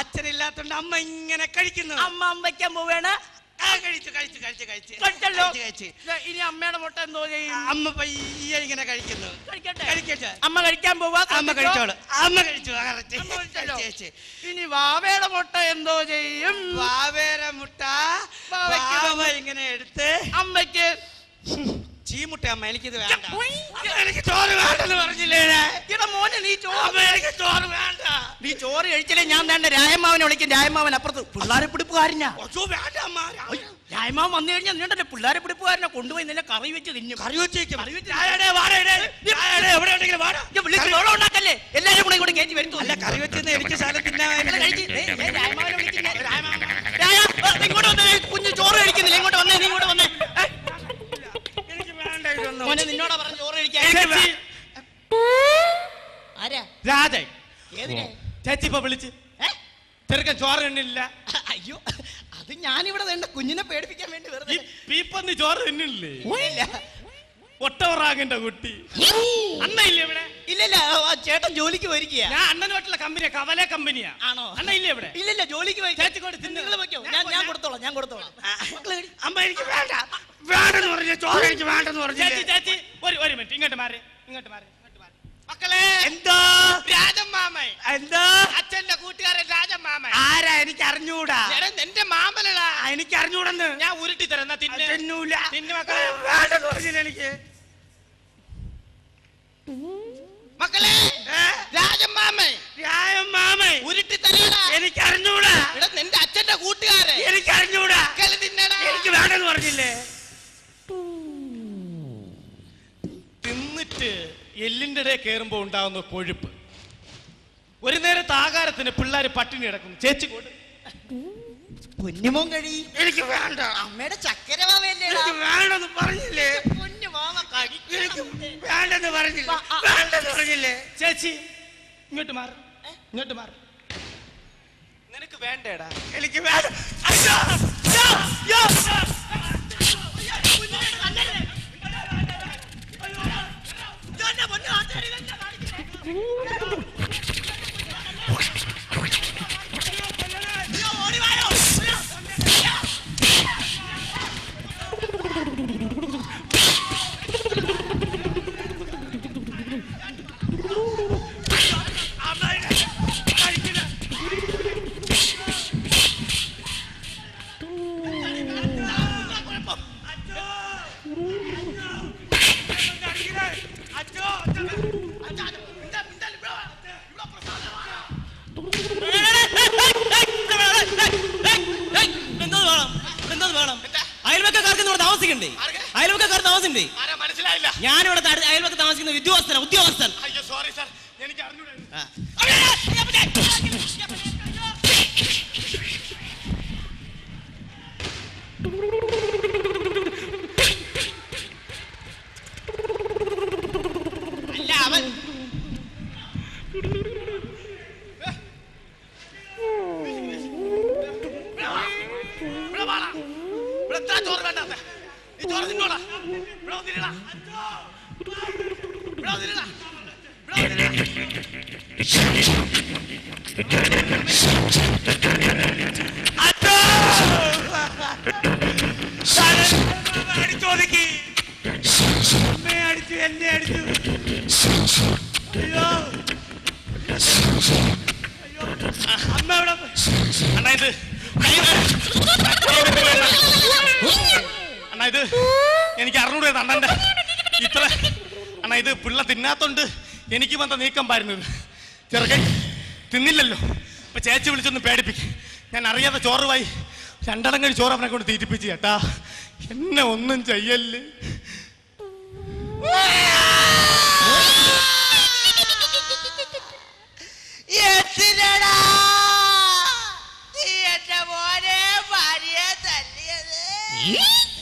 E: അച്ഛനില്ലാത്തോണ്ട് അമ്മ ഇങ്ങനെ കഴിക്കുന്നു. അമ്മ അമ്മയ്ക്കാൻ പോവേണ് ഇനി അമ്മയുടെ മുട്ട എന്തോ ചെയ്യും? അമ്മ പയ്യെ ഇങ്ങനെ കഴിക്കുന്നു. കഴിക്കട്ടെ. അമ്മ കഴിക്കാൻ പോവാ. അമ്മ കഴിച്ചോളൂ. അമ്മ കഴിച്ചു. ഇനി വാവയുടെ മുട്ട എന്തോ ചെയ്യും? വാവയുടെ മുട്ട വാവ ഇങ്ങനെ എടുത്ത് അമ്മയ്ക്ക് ചീമുട്ട. അമ്മ എനിക്കിത് വേണ്ട. എനിക്ക് ചോറ് വേണ്ടെന്ന് പറഞ്ഞില്ലേ? ഇവിടെ മോനെ നീ ചോറ് എനിക്ക് ചോറ് വേണ്ട. നീ ചോറ് കഴിച്ചില്ലേ ഞാൻ വേണ്ട രായമാവനെ വിളിക്കും. രായമാവൻ അപ്പുറത്ത് പിള്ളേരെ പിടിപ്പുകാരനാ. വേണ്ട അമ്മ. രായമാവൻ വന്നു കഴിഞ്ഞാൽ നീണ്ടല്ലേ പിള്ളേരെ പിടിപ്പുകാരനെ കൊണ്ടുപോയി നിന്നെ കറി വെച്ച് തിന്നും. കറി വെച്ച് ഉണ്ടാക്കല്ലേ എല്ലാരും കൂടെ ഇങ്ങോട്ട് കയറ്റി വരുന്നു. അല്ല കറി വെച്ച് എനിക്ക് സ്ഥലം ഇങ്ങോട്ട് വന്നേ. കുഞ്ഞു ചോറ് കഴിക്കുന്നില്ല. ഇങ്ങോട്ട് വന്നേ. നീ ഇങ്ങോട്ട് വന്നേ. മോനെ നിന്നോടാ പറഞ്ഞു ചോറ് കഴിക്കാൻ. രാജൻ ചേച്ചി ഇപ്പൊ വിളിച്ച് ചെറുക്കൻ ചോറ് തിന്നില്ല. അയ്യോ അത് ഞാനിവിടെ വേണ്ട കുഞ്ഞിനെ പേടിപ്പിക്കാൻ വേണ്ടി വെറുതെ. പീപ്പന്ന് ചോറ് തിന്നില്ലേ? ഒട്ടവറാകേണ്ട കുട്ടി അണ്ണ ഇല്ല ഇവിടെ? ഇല്ലല്ല ചേട്ടൻ ജോലിക്ക് പോയിരിക്കുക. ഞാൻ അണ്ണനുമായിട്ടുള്ള കമ്പനിയാ. കവല കമ്പനിയാ. ആണോ? അണ്ണ ഇല്ല ഇവിടെ? ഇല്ലല്ല ജോലിക്ക് പോയി. ചേച്ചി കൊണ്ട് തിന്നുകൾ വെക്കോ. ഞാൻ കൊടുത്തോളാം. അമ്മ എനിക്ക് വേണ്ട. വേണ്ടെന്ന് പറഞ്ഞു. ചോറ് എനിക്ക് വേണ്ടെന്ന് പറഞ്ഞു. ചേച്ചി ഒരു മിനിറ്റ് ഇങ്ങോട്ട് മാറി. മക്കളെ എന്തോ രാജൻ മാമൻ. എന്തോ അച്ഛന്റെ കൂട്ടുകാരൻ രാജൻ മാമൻ. ആരാ? എനിക്ക് അറിഞ്ഞൂടാ. എന്റെ മാമനടാ. എനിക്ക് അറിഞ്ഞൂടെന്ന്. ഞാൻ ഉരുട്ടി തരാം. തിന്നൂല. തിന്നു മക്കളെ. വേണ്ടെന്ന് പറഞ്ഞില്ല എനിക്ക്. മക്കളെ രാജൻ മാമൻ. ഉരുട്ടി തരാടാ. എനിക്ക് അറിഞ്ഞൂടാ. നിന്റെ അച്ഛന്റെ കൂട്ടുകാരൻ. എനിക്ക് അറിഞ്ഞൂടാ. തിന്നടാ. എനിക്ക് വേണ്ടെന്ന് പറഞ്ഞില്ലേ? തിന്നിട്ട് എല്ലിന്റെ ഇടയിൽ കയറുമ്പോ ഉണ്ടാകുന്ന കൊഴുപ്പ്. ഒരു നേരത്തെ ആഹാരത്തിന് പിള്ളേര് പട്ടിണി കിടക്കുന്നു. ചേച്ചി പൊന്നുമോൻ കഴി. എനിക്ക് വേണ്ട. അമ്മയുടെ ചക്കര മാവല്ലേ? വേണ്ടെന്ന് പറഞ്ഞില്ലേ? പൊന്നു മാമ കഴിക്കും. വേണ്ടെന്ന് പറഞ്ഞില്ലേ? ചേച്ചി ഇങ്ങോട്ട് മാറി. നിനക്ക് വേണ്ടേടാ? എനിക്ക് വേണ്ട. അയൽവക്കാർ താമസിക്കണ്ടേ? മനസ്സിലായില്ല. ഞാനിവിടെ അയൽവക്ക താമസിക്കുന്ന ഉദ്യോഗസ്ഥൻ. സോറി സാർ, എനിക്ക് അറിഞ്ഞൂടാ. അല്ല അവൻ ചോറ് വേണ്ട. ഈ ചോറ് തിന്നോടാ. അടിച്ചോദിക്ക്. അമ്മയെ അടിച്ചു, എന്നെ അടിച്ചു. അയ്യോ അമ്മ എവിടെ? അണ്ണാ ഇത് അണ്ണാ ഇത് എനിക്ക് അറിഞ്ഞൂടെ അണ്ണന്റെ ഇത്ര. അണ്ണാ ഇത് പിള്ള തിന്നാത്തോണ്ട് എനിക്ക് വന്ന നീക്കം പാരുന്നത്. ചെറുക്കൻ തിന്നില്ലല്ലോ. ഇപ്പൊ ചേച്ചി വിളിച്ചൊന്ന് പേടിപ്പിക്കും. ഞാൻ അറിയാതെ ചോറുമായി രണ്ടെണ്ണം കഴിഞ്ഞ് ചോറ് അവനെ കൊണ്ട് തീറ്റിപ്പിച്ച്. ചേട്ടാ എന്നെ ഒന്നും ചെയ്യല്ലേ.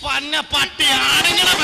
E: പന്ന പട്ടി ആണെങ്കിലും